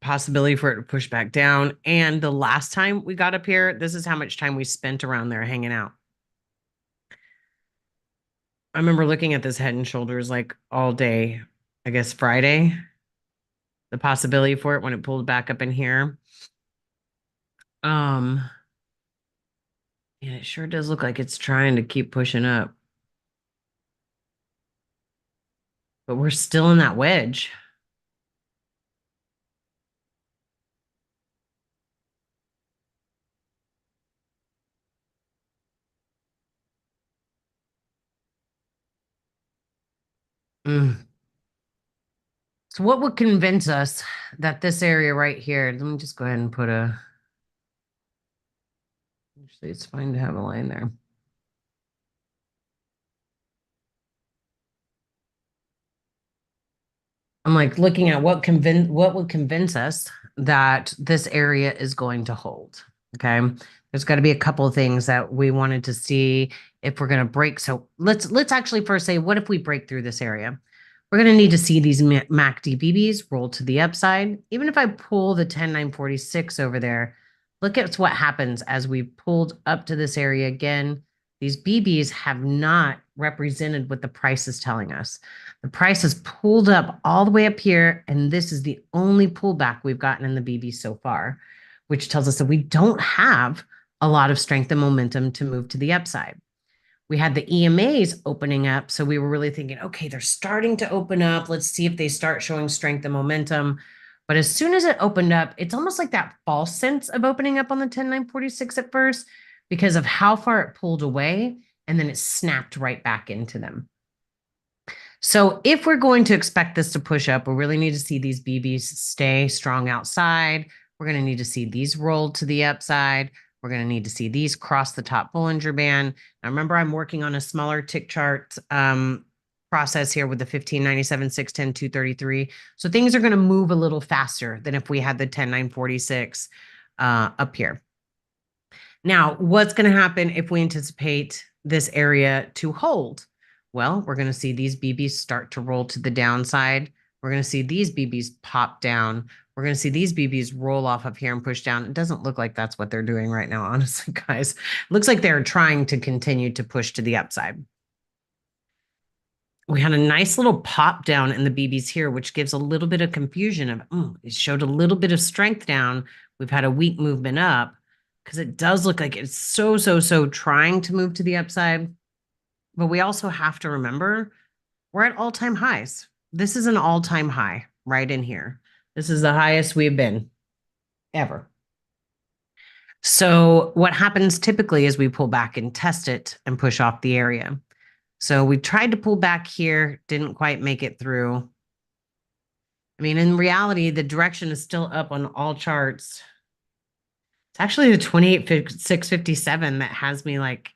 Speaker 1: possibility for it to push back down. And the last time we got up here, this is how much time we spent around there hanging out. I remember looking at this head and shoulders like all day, I guess Friday, the possibility for it when it pulled back up in here. And it sure does look like it's trying to keep pushing up. But we're still in that wedge. So what would convince us that this area right here, let me just go ahead and put actually it's fine to have a line there. I'm like looking at what would convince us that this area is going to hold. Okay. There's got to be a couple of things that we wanted to see if we're going to break. So let's actually first say, what if we break through this area? We're going to need to see these MACD BBs roll to the upside. Even if I pull the 10946 over there, look at what happens as we pulled up to this area again. These BBs have not represented what the price is telling us. The price has pulled up all the way up here, and this is the only pullback we've gotten in the BB so far, which tells us that we don't have a lot of strength and momentum to move to the upside. We had the EMAs opening up, so we were really thinking, okay, they're starting to open up. Let's see if they start showing strength and momentum. But as soon as it opened up, it's almost like that false sense of opening up on the 10946 at first because of how far it pulled away, and then it snapped right back into them. So if we're going to expect this to push up, we really need to see these BBs stay strong outside. We're going to need to see these roll to the upside. We're going to need to see these cross the top Bollinger Band. Now, remember, I'm working on a smaller tick chart process here with the 1597, 610, 233. So things are going to move a little faster than if we had the 10946 up here. Now, what's going to happen if we anticipate this area to hold? Well, we're going to see these BBs start to roll to the downside. We're going to see these BBs pop down. We're going to see these BBs roll off of here and push down. It doesn't look like that's what they're doing right now, honestly, guys. It looks like they're trying to continue to push to the upside. We had a nice little pop down in the BBs here, which gives a little bit of confusion of, it showed a little bit of strength down. We've had a weak movement up because it does look like it's so trying to move to the upside. But we also have to remember we're at all-time highs. This is an all-time high right in here. This is the highest we've been ever. So what happens typically is we pull back and test it and push off the area. So we tried to pull back here, didn't quite make it through. I mean, in reality, the direction is still up on all charts. It's actually the 28,657 that has me like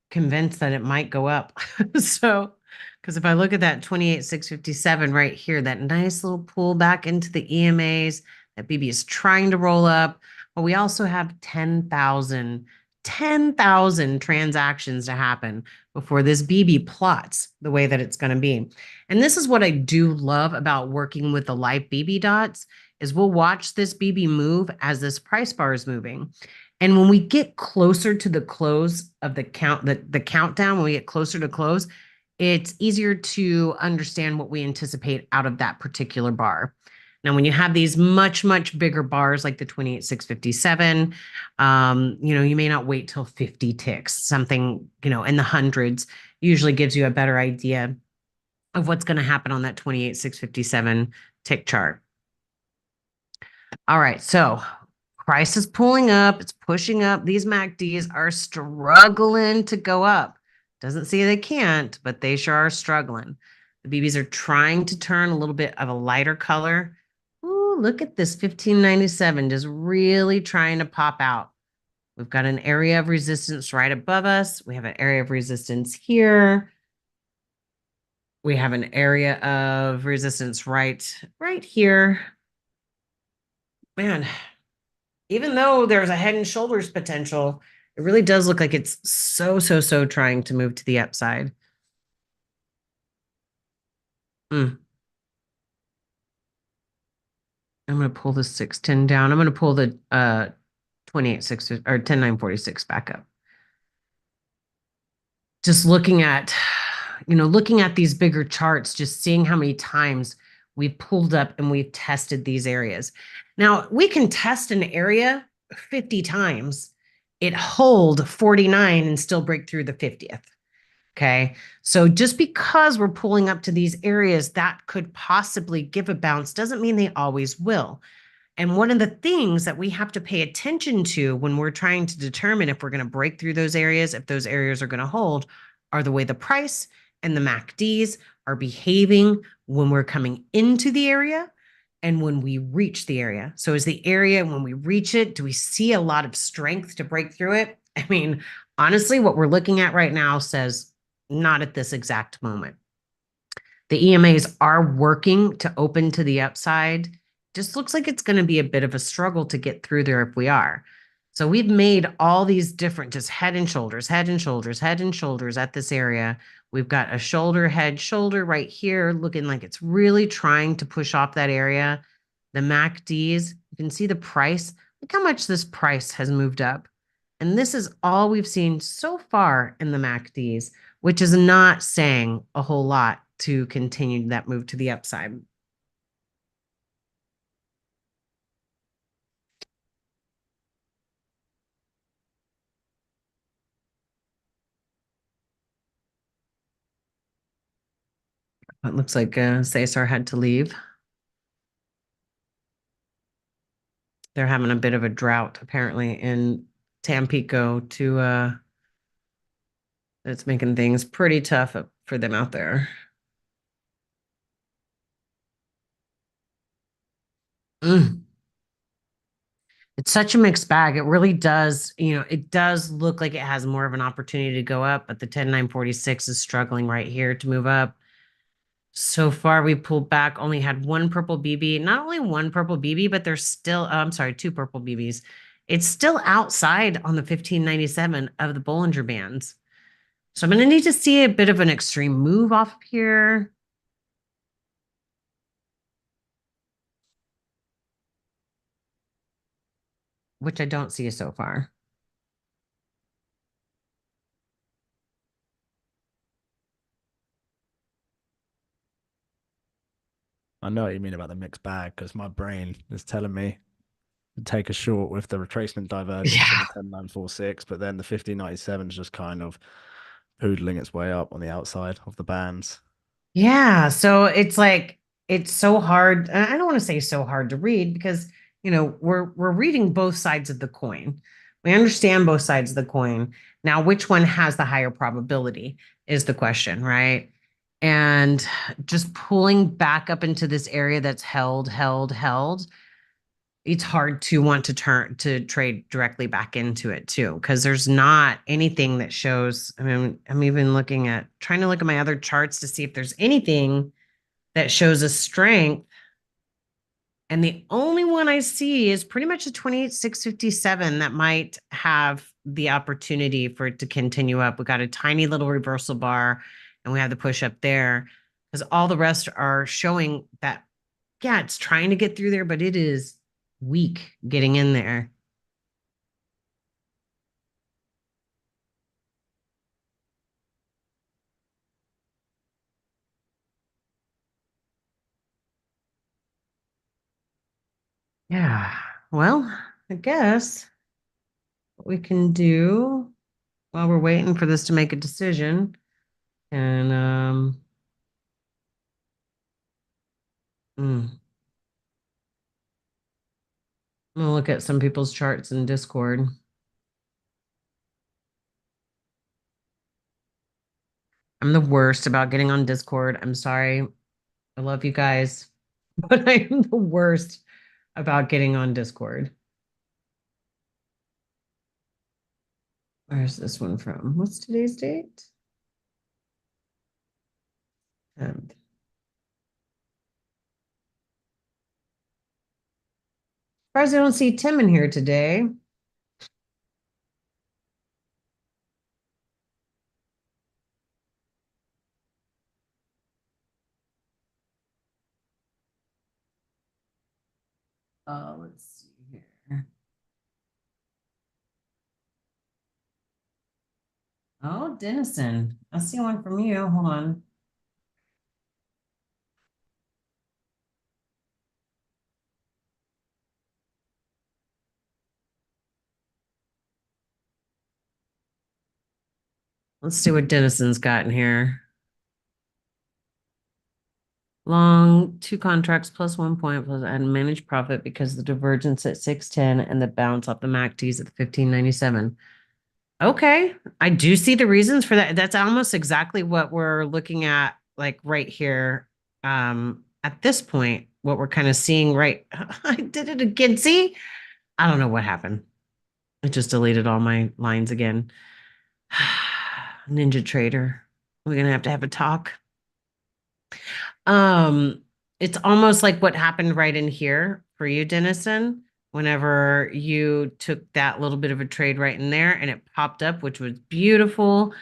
Speaker 1: convinced that it might go up. So, because if I look at that 28,657 right here, that nice little pull back into the EMAs that BB is trying to roll up, but we also have 10,000 transactions to happen before this BB plots the way that it's going to be. And this is what I do love about working with the live BB dots is we'll watch this BB move as this price bar is moving. And when we get closer to the close of the countdown, when we get closer to close, it's easier to understand what we anticipate out of that particular bar. Now, when you have these much, much bigger bars like the 28,657, you may not wait till 50 ticks. Something, in the hundreds usually gives you a better idea of what's going to happen on that 28,657 tick chart. All right, so price is pulling up, it's pushing up. These MACDs are struggling to go up. Doesn't say they can't, but they sure are struggling. The BBs are trying to turn a little bit of a lighter color. Ooh, look at this 1597, just really trying to pop out. We've got an area of resistance right above us. We have an area of resistance here. We have an area of resistance right here. Man, even though there's a head and shoulders potential, it really does look like it's so trying to move to the upside. I'm going to pull the 610 down. I'm going to pull the 28.6 or 10.946 back up. Just looking at these bigger charts, just seeing how many times we've pulled up and we've tested these areas. Now, we can test an area 50 times, it hold 49 and still break through the 50th. Okay. So just because we're pulling up to these areas that could possibly give a bounce doesn't mean they always will. And one of the things that we have to pay attention to when we're trying to determine if we're going to break through those areas, if those areas are going to hold, are the way the price and the MACDs are behaving when we're coming into the area and when we reach the area. So is the area, when we reach it, do we see a lot of strength to break through it? I mean, honestly, what we're looking at right now says not at this exact moment. The EMAs are working to open to the upside. Just looks like it's going to be a bit of a struggle to get through there if we are. So we've made all these different, just head and shoulders, head and shoulders, head and shoulders at this area. We've got a shoulder, head, shoulder right here, looking like it's really trying to push off that area. The MACDs, you can see the price. Look how much this price has moved up. And this is all we've seen so far in the MACDs, which is not saying a whole lot to continue that move to the upside. It looks like Cesar had to leave. They're having a bit of a drought apparently in Tampico it's making things pretty tough for them out there. It's such a mixed bag. It really does, it does look like it has more of an opportunity to go up, but the 10.946 is struggling right here to move up. So far, we pulled back, only had one purple BB, not only one purple BB, but there's still, I'm sorry, two purple BBs. It's still outside on the 1597 of the Bollinger Bands. So I'm going to need to see a bit of an extreme move off here. Which I don't see so far.
Speaker 2: I know what you mean about the mixed bag because my brain is telling me to take a short with the retracement divergence
Speaker 1: Yeah.
Speaker 2: and the 10.946, but then the 1597 is just kind of poodling its way up on the outside of the bands.
Speaker 1: Yeah. So it's like, it's so hard. I don't want to say so hard to read because, we're reading both sides of the coin. We understand both sides of the coin. Now, which one has the higher probability is the question, right? And just pulling back up into this area that's held, it's hard to want to turn to trade directly back into it too, because there's not anything that shows. I mean, I'm even trying to look at my other charts to see if there's anything that shows a strength. And the only one I see is pretty much a 28,657 that might have the opportunity for it to continue up. We got a tiny little reversal bar and we have the push up there, because all the rest are showing that, yeah, it's trying to get through there, but it is weak getting in there. Yeah. Well, I guess what we can do while we're waiting for this to make a decision, and I'm gonna look at some people's charts in Discord. I'm the worst about getting on Discord. I'm sorry. I love you guys, but I am the worst about getting on Discord. Where's this one from? What's today's date? 10th. Surprised I don't see Tim in here today. Let's see here. Oh, Dennison. I see one from you. Hold on. Let's see what Dennison's got in here. Long 2 contracts plus 1 point plus and managed profit because the divergence at 610 and the bounce off the MACDs at the 1597. Okay. I do see the reasons for that. That's almost exactly what we're looking at, like right here. At this point, what we're kind of seeing, right? I did it again. See, I don't know what happened. It just deleted all my lines again. Ninja Trader. We're gonna have a talk. Um, it's almost like what happened right in here for you, Dennison, whenever you took that little bit of a trade right in there and it popped up, which was beautiful.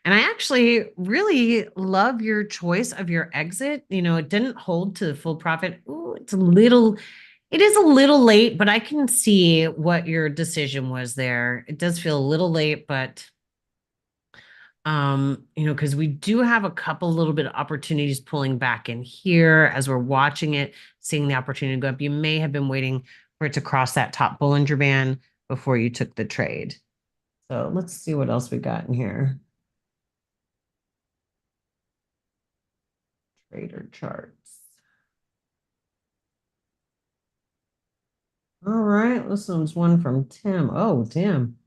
Speaker 1: And I actually really love your choice of your exit. You know, it didn't hold to the full profit. Ooh, it is a little late, but I can see what your decision was there. It does feel a little late, but you know, because we do have a couple little bit of opportunities pulling back in here as we're watching it, seeing the opportunity go up. You may have been waiting for it to cross that top Bollinger Band before you took the trade. So let's see what else we got in here. Trader charts. All right, this one's one from Tim. Oh, Tim.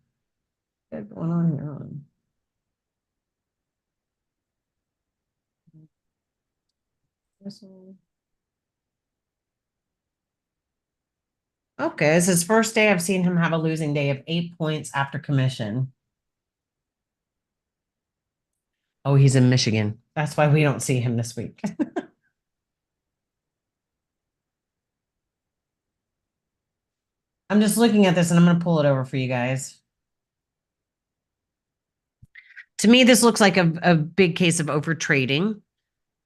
Speaker 1: What's going on here? This one. Okay, it's his first day. I've seen him have a losing day of 8 points after commission. Oh, he's in Michigan. That's why we don't see him this week. I'm just looking at this and I'm going to pull it over for you guys. To me, this looks like a big case of over trading,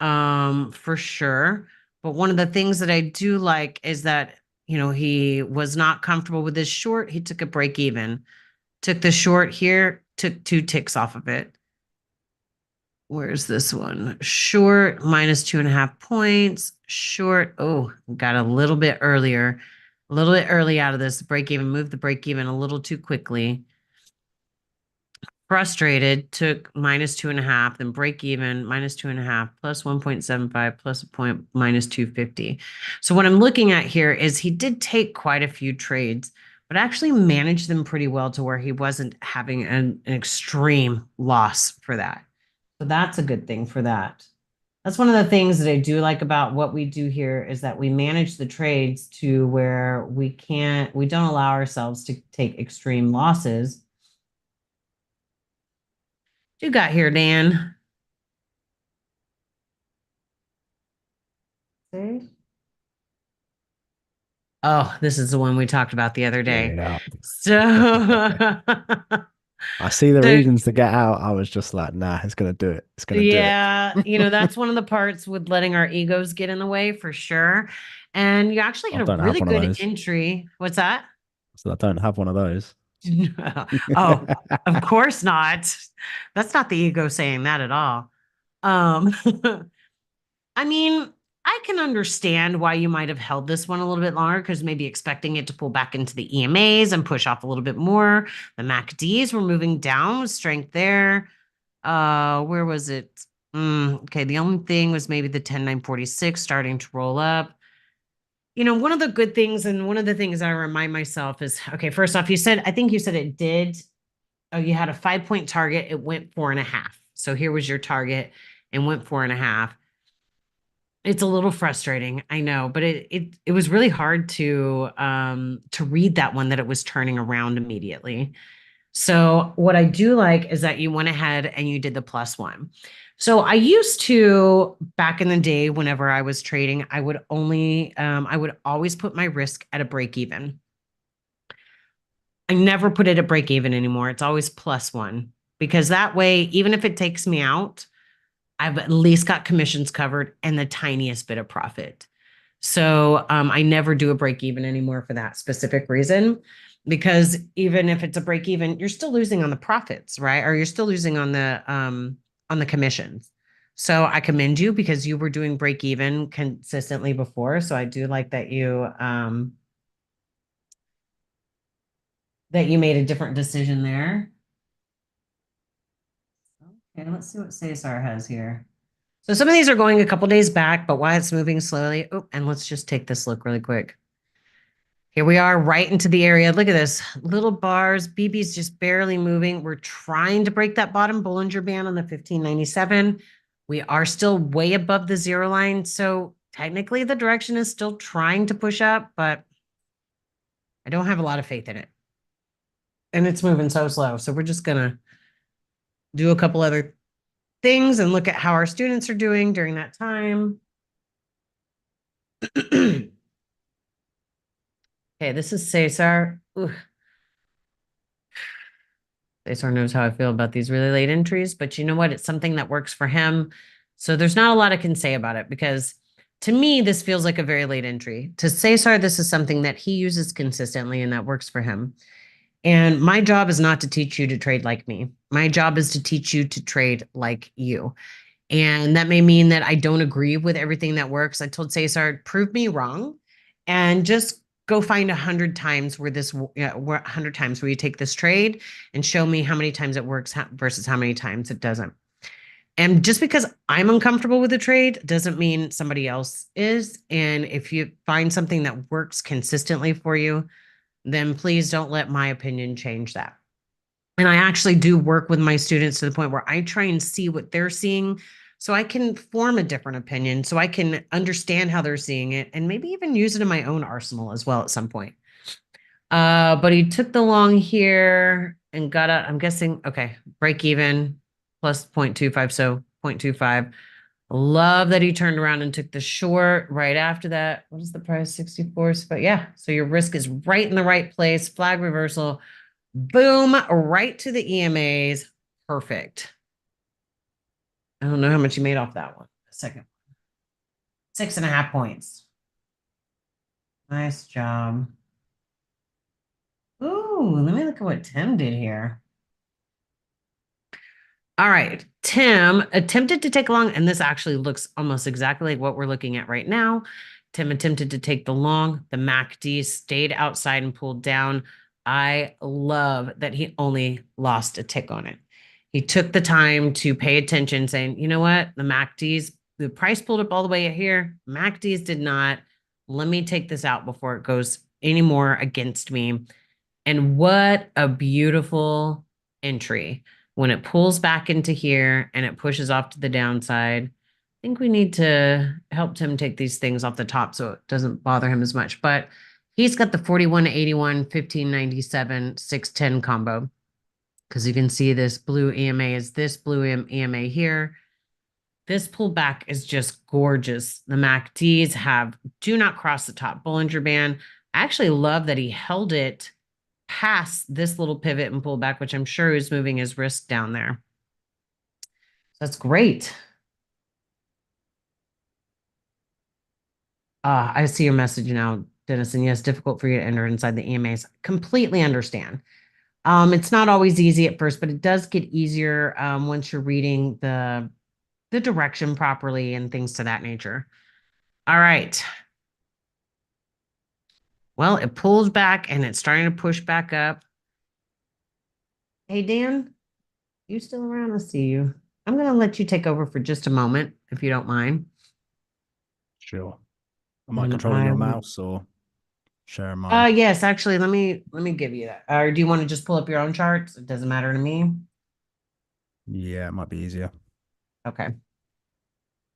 Speaker 1: for sure. But one of the things that I do like is that, you know, he was not comfortable with his short. He took a break even, took the short here, took 2 ticks off of it. Where's this one? Short minus 2.5 points. Short. Oh, got a little bit earlier, a little bit early out of this break even, moved the break even a little too quickly. Frustrated, took minus 2.5, then break even, minus 2.5, plus 1.75, plus a point, minus 250. So what I'm looking at here is he did take quite a few trades but actually managed them pretty well to where he wasn't having an extreme loss for that. So that's a good thing for that. That's one of the things that I do like about what we do here is that we manage the trades to where we don't allow ourselves to take extreme losses. What you got here, Dan? See? Oh, this is the one we talked about the other day.
Speaker 2: Yeah.
Speaker 1: So,
Speaker 2: I see the
Speaker 1: so
Speaker 2: reasons to get out. I was just like, nah, it's gonna do it. It's gonna do it.
Speaker 1: yeah, that's one of the parts with letting our egos get in the way for sure. And you actually
Speaker 2: I
Speaker 1: had a
Speaker 2: don't have
Speaker 1: really
Speaker 2: one of
Speaker 1: good
Speaker 2: those.
Speaker 1: entry. What's that?
Speaker 2: So I don't have one of those.
Speaker 1: Oh, of course not. That's not the ego saying that at all. Um, I mean, I can understand why you might have held this one a little bit longer because maybe expecting it to pull back into the EMAs and push off a little bit more. The MACDs were moving down with strength there. Where was it? Okay, the only thing was maybe the 10946 starting to roll up. One of the good things and one of the things I remind myself is okay, first off, I think you said it did. Oh, you had a 5 point target, it went 4.5. So here was your target and went 4.5. It's a little frustrating, I know, but it was really hard to read that one that it was turning around immediately. So what I do like is that you went ahead and you did the +1. So I used to back in the day whenever I was trading, I would always put my risk at a break even. I never put it at break even anymore. It's always +1 because that way, even if it takes me out, I've at least got commissions covered and the tiniest bit of profit. So I never do a break even anymore for that specific reason, because even if it's a break even, you're still losing on the profits, right? Or you're still losing on the commissions. So I commend you because you were doing break even consistently before. So I do like that you made a different decision there. Okay, let's see what CSR has here. So some of these are going a couple days back, but why it's moving slowly. Oh, and let's just take this look really quick. Here we are right into the area. Look at this. Little bars. BB's just barely moving. We're trying to break that bottom Bollinger Band on the 1597. We are still way above the zero line. So technically the direction is still trying to push up, but I don't have a lot of faith in it. And it's moving so slow. So we're just going to do a couple other things and look at how our students are doing during that time. Okay, this is Cesar. Ooh. Cesar knows how I feel about these really late entries, but you know what? It's something that works for him. So there's not a lot I can say about it because to me, this feels like a very late entry. To Cesar, this is something that he uses consistently and that works for him. And my job is not to teach you to trade like me. My job is to teach you to trade like you. And that may mean that I don't agree with everything that works. I told Cesar, prove me wrong and just go find 100 times where 100 times where you take this trade and show me how many times it works versus how many times it doesn't. And just because I'm uncomfortable with the trade doesn't mean somebody else is. And if you find something that works consistently for you, then please don't let my opinion change that. And I actually do work with my students to the point where I try and see what they're seeing so I can form a different opinion, so I can understand how they're seeing it and maybe even use it in my own arsenal as well at some point. But he took the long here and got out. I'm guessing, okay, break even plus 0.25, so 0.25. Love that he turned around and took the short right after that. What is the price? 64. But yeah, so your risk is right in the right place. Flag reversal. Boom, right to the EMAs. Perfect. I don't know how much you made off that one. Second, 6.5 points. Nice job. Ooh, let me look at what Tim did here. All right, Tim attempted to take long, and this actually looks almost exactly like what we're looking at right now. Tim attempted to take the long. The MACD stayed outside and pulled down. I love that he only lost a tick on it. He took the time to pay attention, saying, you know what? The price pulled up all the way here. MACDs did not. Let me take this out before it goes any more against me. And what a beautiful entry when it pulls back into here and it pushes off to the downside. I think we need to help Tim take these things off the top so it doesn't bother him as much. But he's got the 4181, 1597, 610 combo. Because you can see this blue EMA is this blue EMA here. This pullback is just gorgeous. The MACDs have do not cross the top Bollinger Band. I actually love that he held it past this little pivot and pullback, which I'm sure is moving his risk down there. That's great. I see your message now, Dennison. Yes, difficult for you to enter inside the EMAs. Completely understand. It's not always easy at first, but it does get easier once you're reading the direction properly and things to that nature. All right. Well, it pulls back and it's starting to push back up. Hey, Dan, you still around? I see you. I'm going to let you take over for just a moment, if you don't mind.
Speaker 2: Sure. Am I
Speaker 1: And
Speaker 2: controlling your mouse or sharing mine?
Speaker 1: yes, actually, let me give you that. Or do you want to just pull up your own charts? It doesn't matter to me.
Speaker 2: Yeah, it might be easier.
Speaker 1: Okay. I'm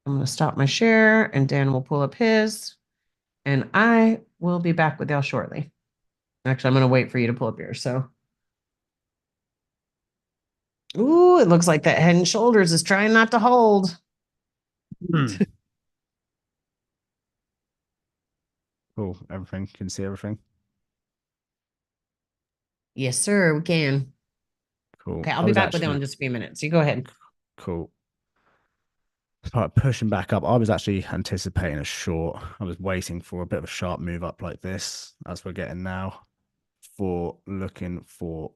Speaker 1: going to stop my share and Dan will pull up his. And I will be back with y'all shortly. Actually, I'm going to wait for you to pull up yours. So, ooh, it looks like that head and shoulders is trying not to hold.
Speaker 2: Cool. Everything. Can see everything.
Speaker 1: Yes, sir, we can.
Speaker 2: Cool.
Speaker 1: Okay, I'll
Speaker 2: I
Speaker 1: be
Speaker 2: was
Speaker 1: back with you
Speaker 2: actually
Speaker 1: in just a few minutes. You go ahead.
Speaker 2: cool. Right, pushing back up. I was actually anticipating a short. I was waiting for a bit of a sharp move up like this, as we're getting now, for looking for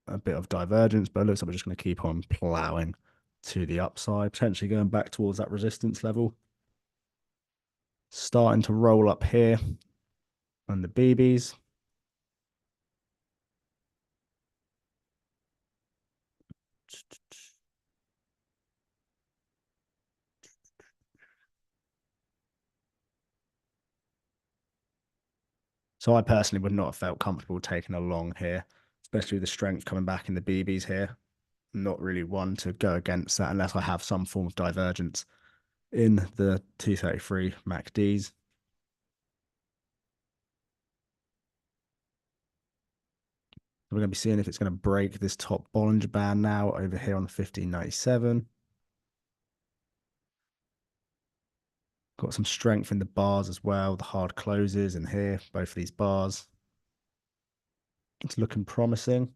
Speaker 2: a bit of divergence, but it looks like we're just going to keep on plowing to the upside, potentially going back towards that resistance level. Starting to roll up here on the BBs. So I personally would not have felt comfortable taking a long here, especially with the strength coming back in the BBs here. Not really one to go against that unless I have some form of divergence in the 233 MACDs. We're going to be seeing if it's going to break this top Bollinger Band now over here on the 1597. Got some strength in the bars as well, the hard closes in here, both of these bars. It's looking promising.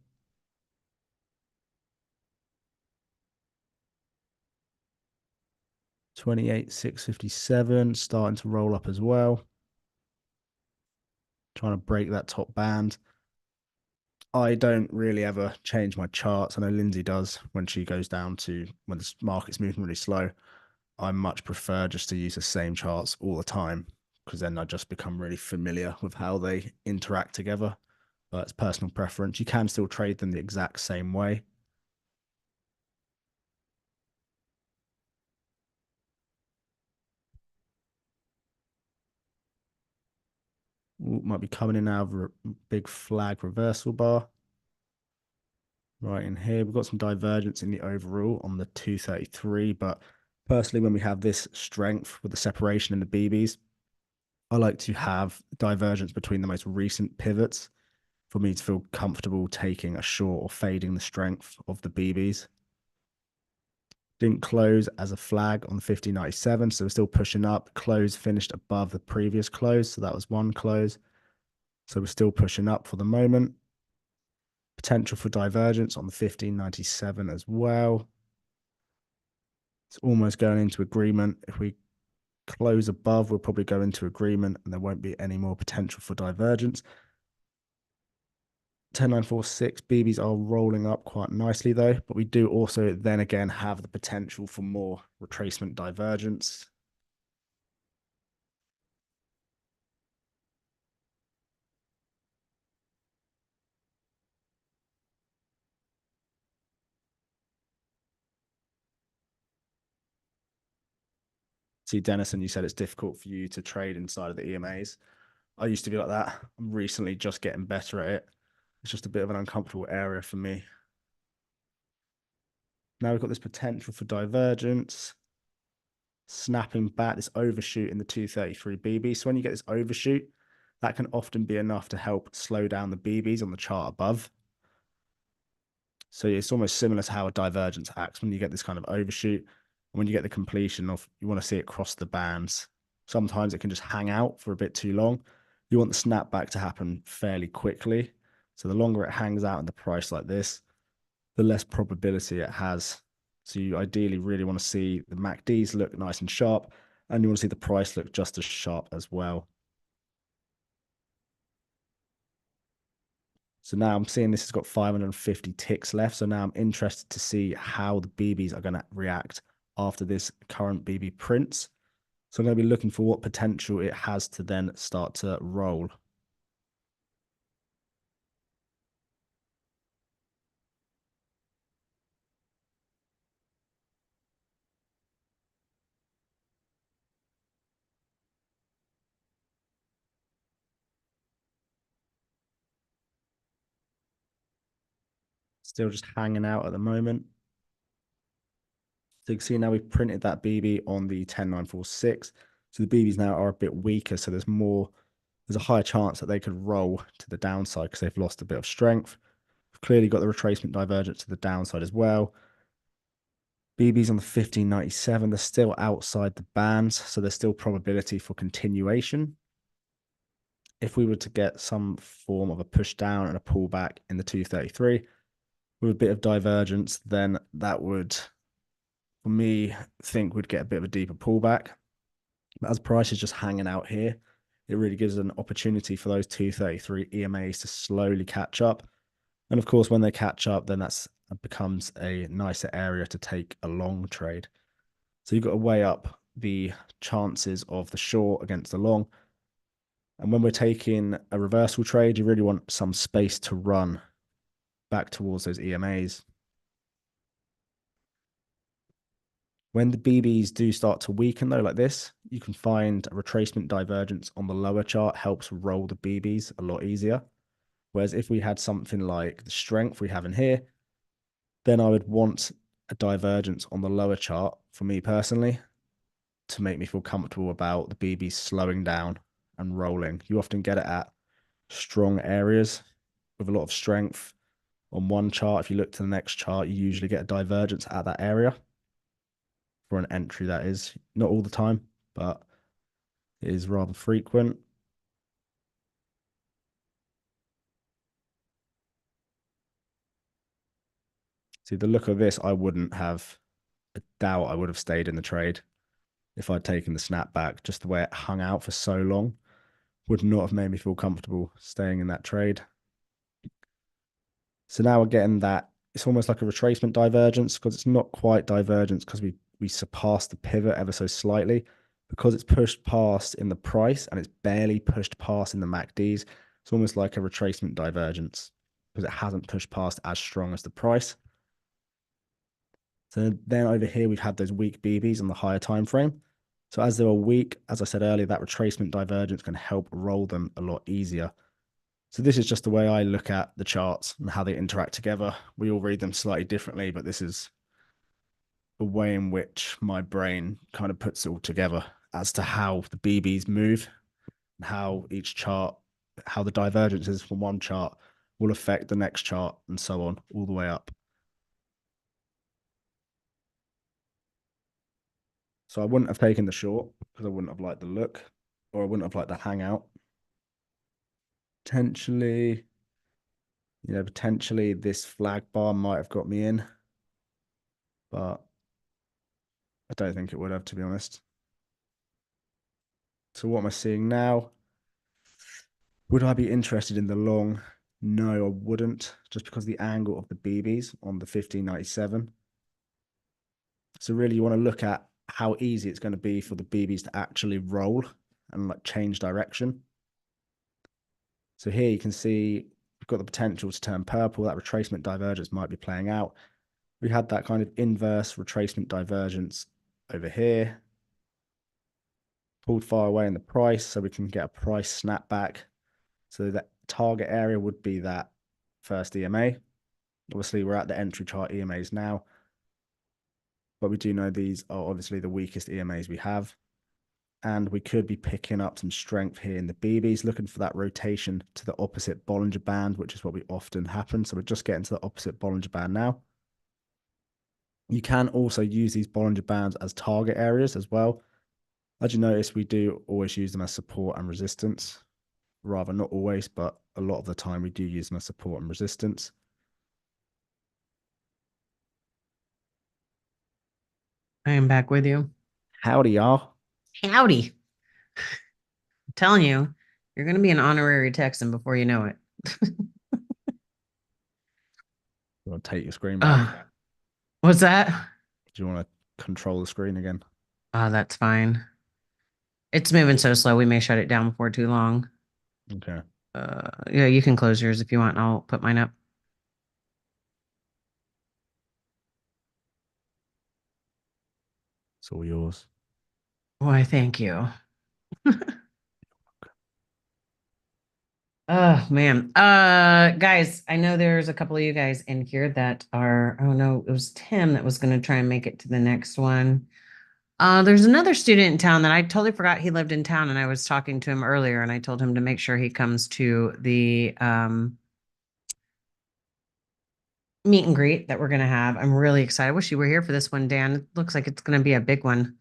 Speaker 2: $28,657 starting to roll up as well. Trying to break that top band. I don't really ever change my charts. I know Lindsay does when she goes down to when the market's moving really slow. I much prefer just to use the same charts all the time because then I just become really familiar with how they interact together. But it's personal preference. You can still trade them the exact same way. Ooh, might be coming in out of a big flag reversal bar. Right in here, we've got some divergence in the overall on the 233, but personally, when we have this strength with the separation in the BBs, I like to have divergence between the most recent pivots for me to feel comfortable taking a short or fading the strength of the BBs. Didn't close as a flag on 1597, so we're still pushing up. Close finished above the previous close, so that was one close. So we're still pushing up for the moment. Potential for divergence on the 1597 as well. It's almost going into agreement. If we close above, we'll probably go into agreement and there won't be any more potential for divergence. 10946 BBs are rolling up quite nicely though, but we do also then again have the potential for more retracement divergence. See, Dennison, you said it's difficult for you to trade inside of the EMAs. I used to be like that. I'm recently just getting better at it. It's just a bit of an uncomfortable area for me. Now we've got this potential for divergence, snapping back, this overshoot in the 233 BB. So when you get this overshoot, that can often be enough to help slow down the BBs on the chart above. So it's almost similar to how a divergence acts when you get this kind of overshoot. When you get the completion of, you want to see it cross the bands. Sometimes it can just hang out for a bit too long. You want the snapback to happen fairly quickly. So the longer it hangs out in the price like this, the less probability it has. So you ideally really want to see the MACDs look nice and sharp, and you want to see the price look just as sharp as well. So now I'm seeing this has got 550 ticks left. So now I'm interested to see how the BBs are going to react after this current BB prints. So I'm going to be looking for what potential it has to then start to roll. Still just hanging out at the moment. So you can see now we've printed that BB on the 10946. So the BBs now are a bit weaker. So there's a higher chance that they could roll to the downside because they've lost a bit of strength. We've clearly got the retracement divergence to the downside as well. BBs on the 1597, they're still outside the bands. So there's still probability for continuation. If we were to get some form of a push down and a pullback in the 233 with a bit of divergence, then that would, for me, think we'd get a bit of a deeper pullback. But as price is just hanging out here, it really gives an opportunity for those 233 EMAs to slowly catch up. And of course, when they catch up, then that becomes a nicer area to take a long trade. So you've got to weigh up the chances of the short against the long. And when we're taking a reversal trade, you really want some space to run back towards those EMAs. When the BBs do start to weaken, though, like this, you can find a retracement divergence on the lower chart helps roll the BBs a lot easier. Whereas if we had something like the strength we have in here, then I would want a divergence on the lower chart for me personally to make me feel comfortable about the BBs slowing down and rolling. You often get it at strong areas with a lot of strength. On one chart, if you look to the next chart, you usually get a divergence at that area for an entry, that is. Not all the time, but it is rather frequent. See, the look of this, I wouldn't have a doubt I would have stayed in the trade if I'd taken the snapback. Just the way it hung out for so long would not have made me feel comfortable staying in that trade. So now we're getting that, it's almost like a retracement divergence because it's not quite divergence because we surpassed the pivot ever so slightly. Because it's pushed past in the price and it's barely pushed past in the MACDs, it's almost like a retracement divergence because it hasn't pushed past as strong as the price. So then over here, we've had those weak BBs on the higher time frame. So as they were weak, as I said earlier, that retracement divergence can help roll them a lot easier. So this is just the way I look at the charts and how they interact together. We all read them slightly differently, but this is the way in which my brain kind of puts it all together as to how the BBs move and how each chart, how the divergences from one chart will affect the next chart and so on, all the way up. So I wouldn't have taken the short because I wouldn't have liked the look, or I wouldn't have liked the hangout. Potentially, potentially this flag bar might have got me in, but I don't think it would have, to be honest. So what am I seeing now? Would I be interested in the long? No, I wouldn't, just because the angle of the BBs on the 1597. So really you want to look at how easy it's going to be for the BBs to actually roll and like change direction. So here you can see we've got the potential to turn purple. That retracement divergence might be playing out. We had that kind of inverse retracement divergence over here. Pulled far away in the price, so we can get a price snapback. So that target area would be that first EMA. Obviously, we're at the entry chart EMAs now, but we do know these are obviously the weakest EMAs we have. And we could be picking up some strength here in the BBs, looking for that rotation to the opposite Bollinger Band, which is what we often happen. So we're just getting to the opposite Bollinger Band now. You can also use these Bollinger Bands as target areas as well. As you notice, we do always use them as support and resistance. Rather, not always, but a lot of the time we do use them as support and resistance.
Speaker 1: I am back with you.
Speaker 2: Howdy, y'all.
Speaker 1: Howdy. I'm telling you, you're going to be an honorary Texan before you know it.
Speaker 2: You want to take your screen back?
Speaker 1: What's that?
Speaker 2: Do you want to control the screen again?
Speaker 1: Oh, that's fine. It's moving so slow, we may shut it down before too long.
Speaker 2: Okay.
Speaker 1: Yeah, you can close yours if you want, and I'll put mine up.
Speaker 2: It's all yours.
Speaker 1: Why, thank you. Oh man. Guys, I know there's a couple of you guys in here that are, oh no, it was Tim that was going to try and make it to the next one. There's another student in town that I totally forgot he lived in town, and I was talking to him earlier, and I told him to make sure he comes to the meet and greet that we're going to have. I'm really excited. I wish you were here for this one, Dan. It looks like it's going to be a big one.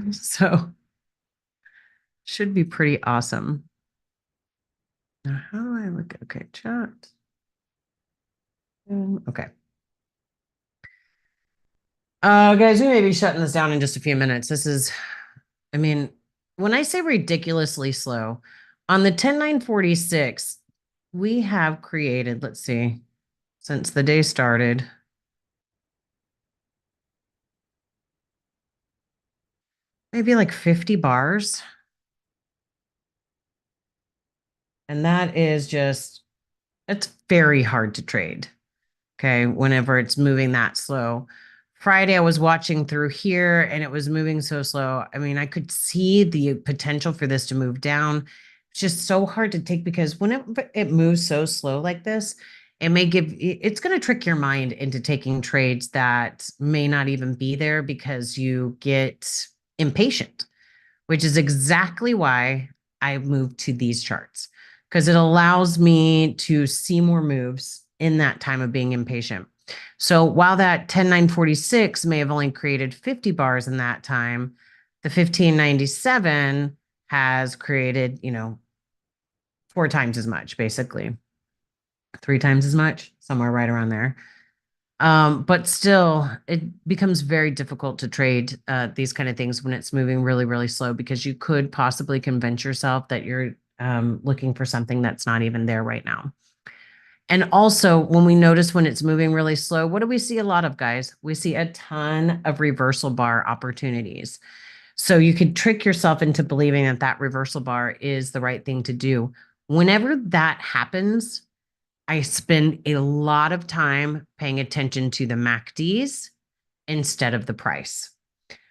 Speaker 1: So should be pretty awesome. Now, how do I look? Okay, chat. Okay. Guys, we may be shutting this down in just a few minutes. This is, I mean, when I say ridiculously slow, on the 10946, we have created, let's see, since the day started, maybe like 50 bars. And that is just, it's very hard to trade. Okay. Whenever it's moving that slow. Friday, I was watching through here and it was moving so slow. I mean, I could see the potential for this to move down. It's just so hard to take because when it moves so slow like this, it may it's going to trick your mind into taking trades that may not even be there because you get impatient, which is exactly why I moved to these charts because it allows me to see more moves in that time of being impatient. So while that 10946 may have only created 50 bars in that time, the 1597 has created, 4 times as much, basically 3 times as much, somewhere right around there. But still, it becomes very difficult to trade these kind of things when it's moving really, really slow because you could possibly convince yourself that you're looking for something that's not even there right now. And also, when we notice when it's moving really slow, what do we see a lot of, guys? We see a ton of reversal bar opportunities. So you could trick yourself into believing that that reversal bar is the right thing to do. Whenever that happens, I spend a lot of time paying attention to the MACDs instead of the price.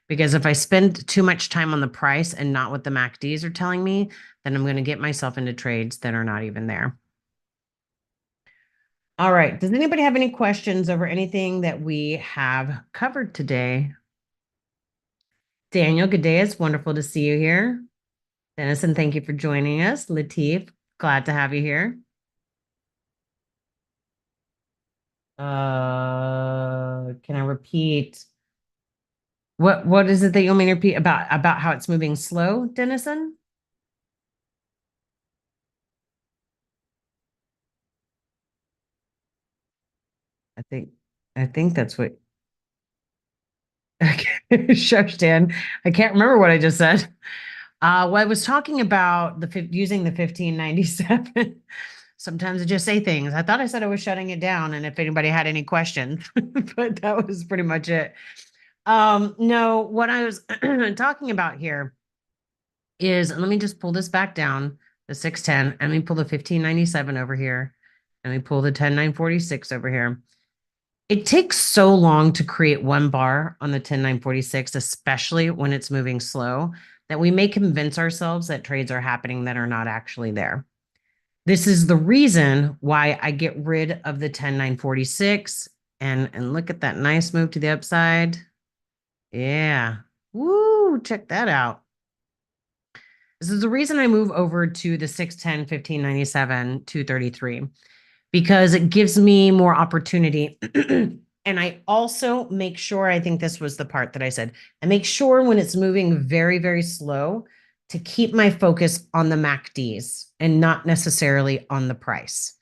Speaker 1: Because if I spend too much time on the price and not what the MACDs are telling me, then I'm going to get myself into trades that are not even there. All right. Does anybody have any questions over anything that we have covered today? Daniel, good day. It's wonderful to see you here. Denison, thank you for joining us. Latif, glad to have you here. Can I repeat? What is it that you want me to repeat about how it's moving slow, Denison? I think that's what. Okay, shush, Dan. I can't remember what I just said. Well, I was talking about using the 1597. Sometimes I just say things. I thought I said I was shutting it down, and if anybody had any questions, but that was pretty much it. No, what I was talking about here is, let me just pull this back down, the 610, and let me pull the 1597 over here, and we pull the 10946 over here. It takes so long to create one bar on the 10946, especially when it's moving slow, that we may convince ourselves that trades are happening that are not actually there. This is the reason why I get rid of the 10,946 and look at that nice move to the upside. Yeah. Woo, check that out. This is the reason I move over to the 610, 1597, 233, because it gives me more opportunity. And I also make sure, I think this was the part that I said, I make sure when it's moving very, very slow to keep my focus on the MACDs and not necessarily on the price.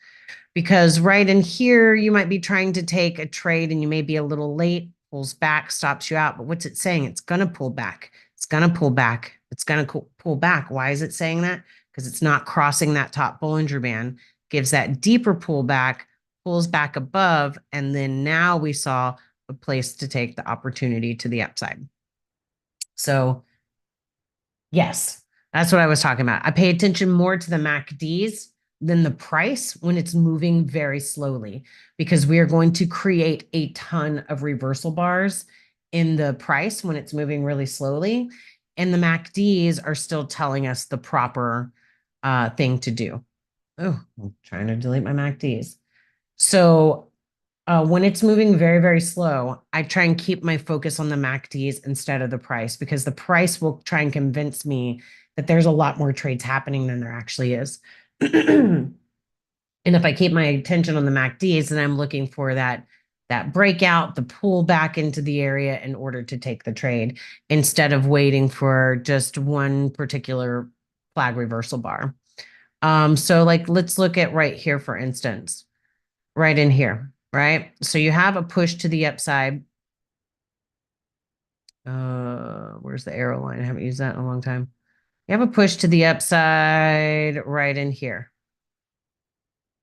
Speaker 1: Because right in here, you might be trying to take a trade and you may be a little late, pulls back, stops you out. But what's it saying? It's going to pull back. It's going to pull back. It's going to pull back. Why is it saying that? Because it's not crossing that top Bollinger Band, gives that deeper pullback, pulls back above. And then now we saw a place to take the opportunity to the upside. So yes, that's what I was talking about. I pay attention more to the MACDs than the price when it's moving very slowly, because we are going to create a ton of reversal bars in the price when it's moving really slowly. And the MACDs are still telling us the proper thing to do. Oh, I'm trying to delete my MACDs. So when it's moving very, very slow, I try and keep my focus on the MACDs instead of the price, because the price will try and convince me that there's a lot more trades happening than there actually is. And if I keep my attention on the MACDs, then I'm looking for that breakout, the pull back into the area in order to take the trade, instead of waiting for just one particular flag reversal bar. So like, let's look at right here, for instance, right in here, right? So you have a push to the upside. Where's the arrow line? I haven't used that in a long time. You have a push to the upside right in here.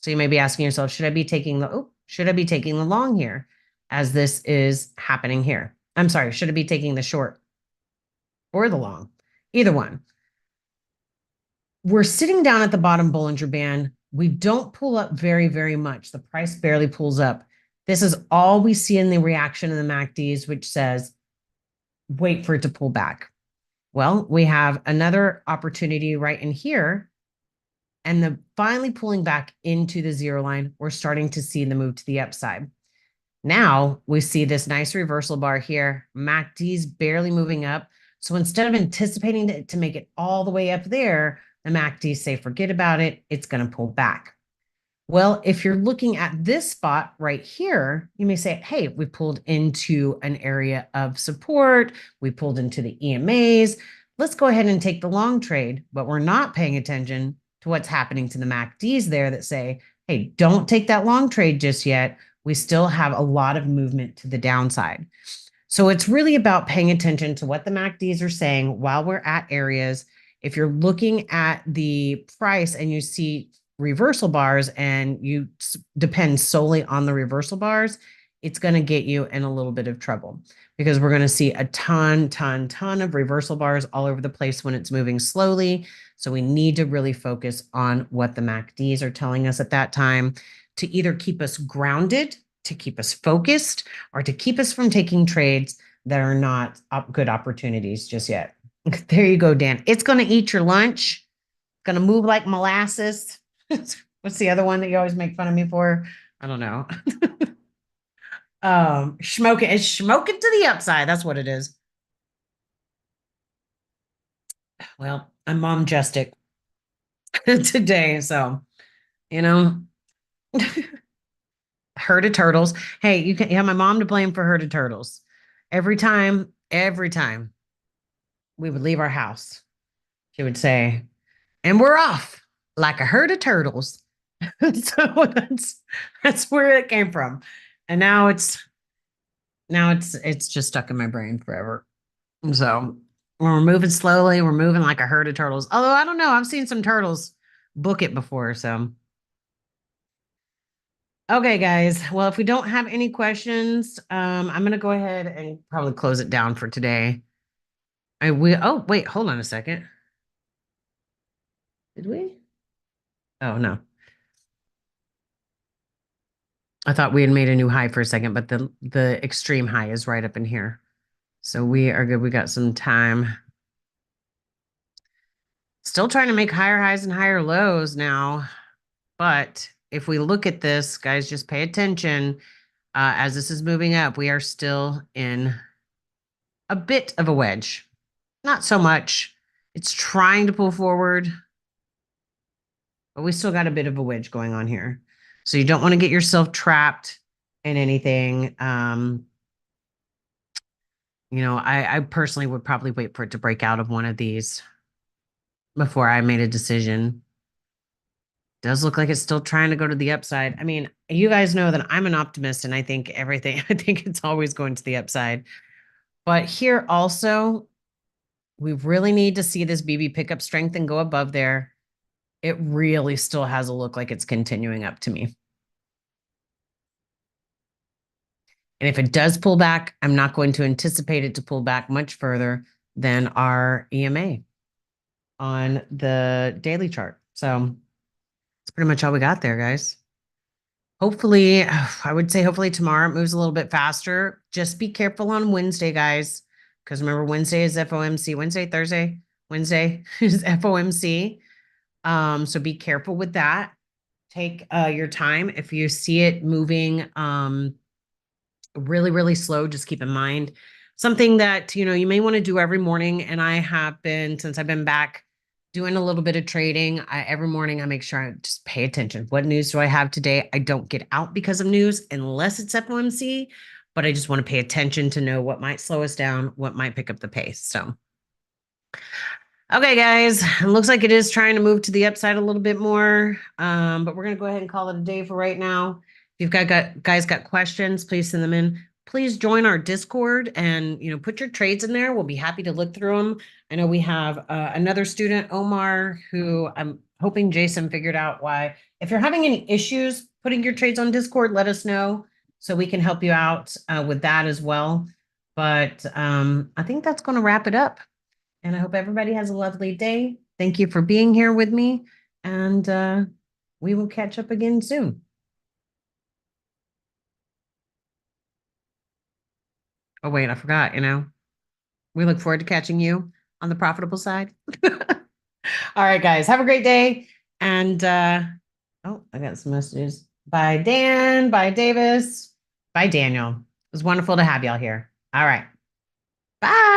Speaker 1: So you may be asking yourself, should I be taking the long here as this is happening here? I'm sorry, should I be taking the short or the long? Either one. We're sitting down at the bottom Bollinger Band. We don't pull up very, very much. The price barely pulls up. This is all we see in the reaction in the MACDs, which says, wait for it to pull back. Well, we have another opportunity right in here. And the finally pulling back into the zero line, we're starting to see the move to the upside. Now we see this nice reversal bar here. MACD's barely moving up. So instead of anticipating to make it all the way up there, the MACD say, forget about it. It's going to pull back. Well, if you're looking at this spot right here, you may say, hey, we pulled into an area of support. We pulled into the EMAs. Let's go ahead and take the long trade, but we're not paying attention to what's happening to the MACDs there that say, hey, don't take that long trade just yet. We still have a lot of movement to the downside. So it's really about paying attention to what the MACDs are saying while we're at areas. If you're looking at the price and you see reversal bars and you depend solely on the reversal bars, it's going to get you in a little bit of trouble, because we're going to see a ton of reversal bars all over the place when it's moving slowly. So we need to really focus on what the MACDs are telling us at that time to either keep us grounded, to keep us focused, or to keep us from taking trades that are not good opportunities just yet. There you go, Dan. It's going to eat your lunch. It's going to move like molasses. What's the other one that you always make fun of me for? I don't know. Smoking. It's smoking to the upside. That's what it is. Well, I'm mom majestic today, so you know, herd of turtles. Hey, you have my mom to blame for herd of turtles. Every time we would leave our house, she would say, "And we're off like a herd of turtles." So that's where it came from. And now it's just stuck in my brain forever. So when we're moving slowly, we're moving like a herd of turtles. Although I don't know, I've seen some turtles book it before. So okay, guys. Well, if we don't have any questions, I'm gonna go ahead and probably close it down for today. Oh wait, hold on a second. Did we? Oh no. I thought we had made a new high for a second, but the extreme high is right up in here. So we are good. We got some time. Still trying to make higher highs and higher lows now. But if we look at this, guys, just pay attention. As this is moving up, we are still in a bit of a wedge. Not so much. It's trying to pull forward, but we still got a bit of a wedge going on here. So you don't want to get yourself trapped in anything. I personally would probably wait for it to break out of one of these before I made a decision. Does look like it's still trying to go to the upside. I mean, you guys know that I'm an optimist and I think I think it's always going to the upside. But here also, we really need to see this BB pick up strength and go above there. It really still has a look like it's continuing up to me. And if it does pull back, I'm not going to anticipate it to pull back much further than our EMA on the daily chart. So that's pretty much all we got there, guys. Hopefully, I would say hopefully tomorrow it moves a little bit faster. Just be careful on Wednesday, guys, because remember Wednesday is FOMC. Wednesday is FOMC. So be careful with that. Take your time. If you see it moving really, really slow, just keep in mind something that you may want to do every morning. And I have been, since I've been back doing a little bit of trading, every morning I make sure I just pay attention. What news do I have today? I don't get out because of news unless it's FOMC, but I just want to pay attention to know what might slow us down, what might pick up the pace. So okay, guys, it looks like it is trying to move to the upside a little bit more, but we're going to go ahead and call it a day for right now. If you've guys got questions, please send them in. Please join our Discord and put your trades in there. We'll be happy to look through them. I know we have another student, Omar, who I'm hoping Jason figured out why. If you're having any issues putting your trades on Discord, let us know so we can help you out with that as well. But I think that's going to wrap it up. And I hope everybody has a lovely day. Thank you for being here with me. And we will catch up again soon. Oh, wait, I forgot, we look forward to catching you on the profitable side. All right, guys, have a great day. And oh, I got some messages. Bye, Dan. Bye, Davis. Bye, Daniel. It was wonderful to have y'all here. All right. Bye.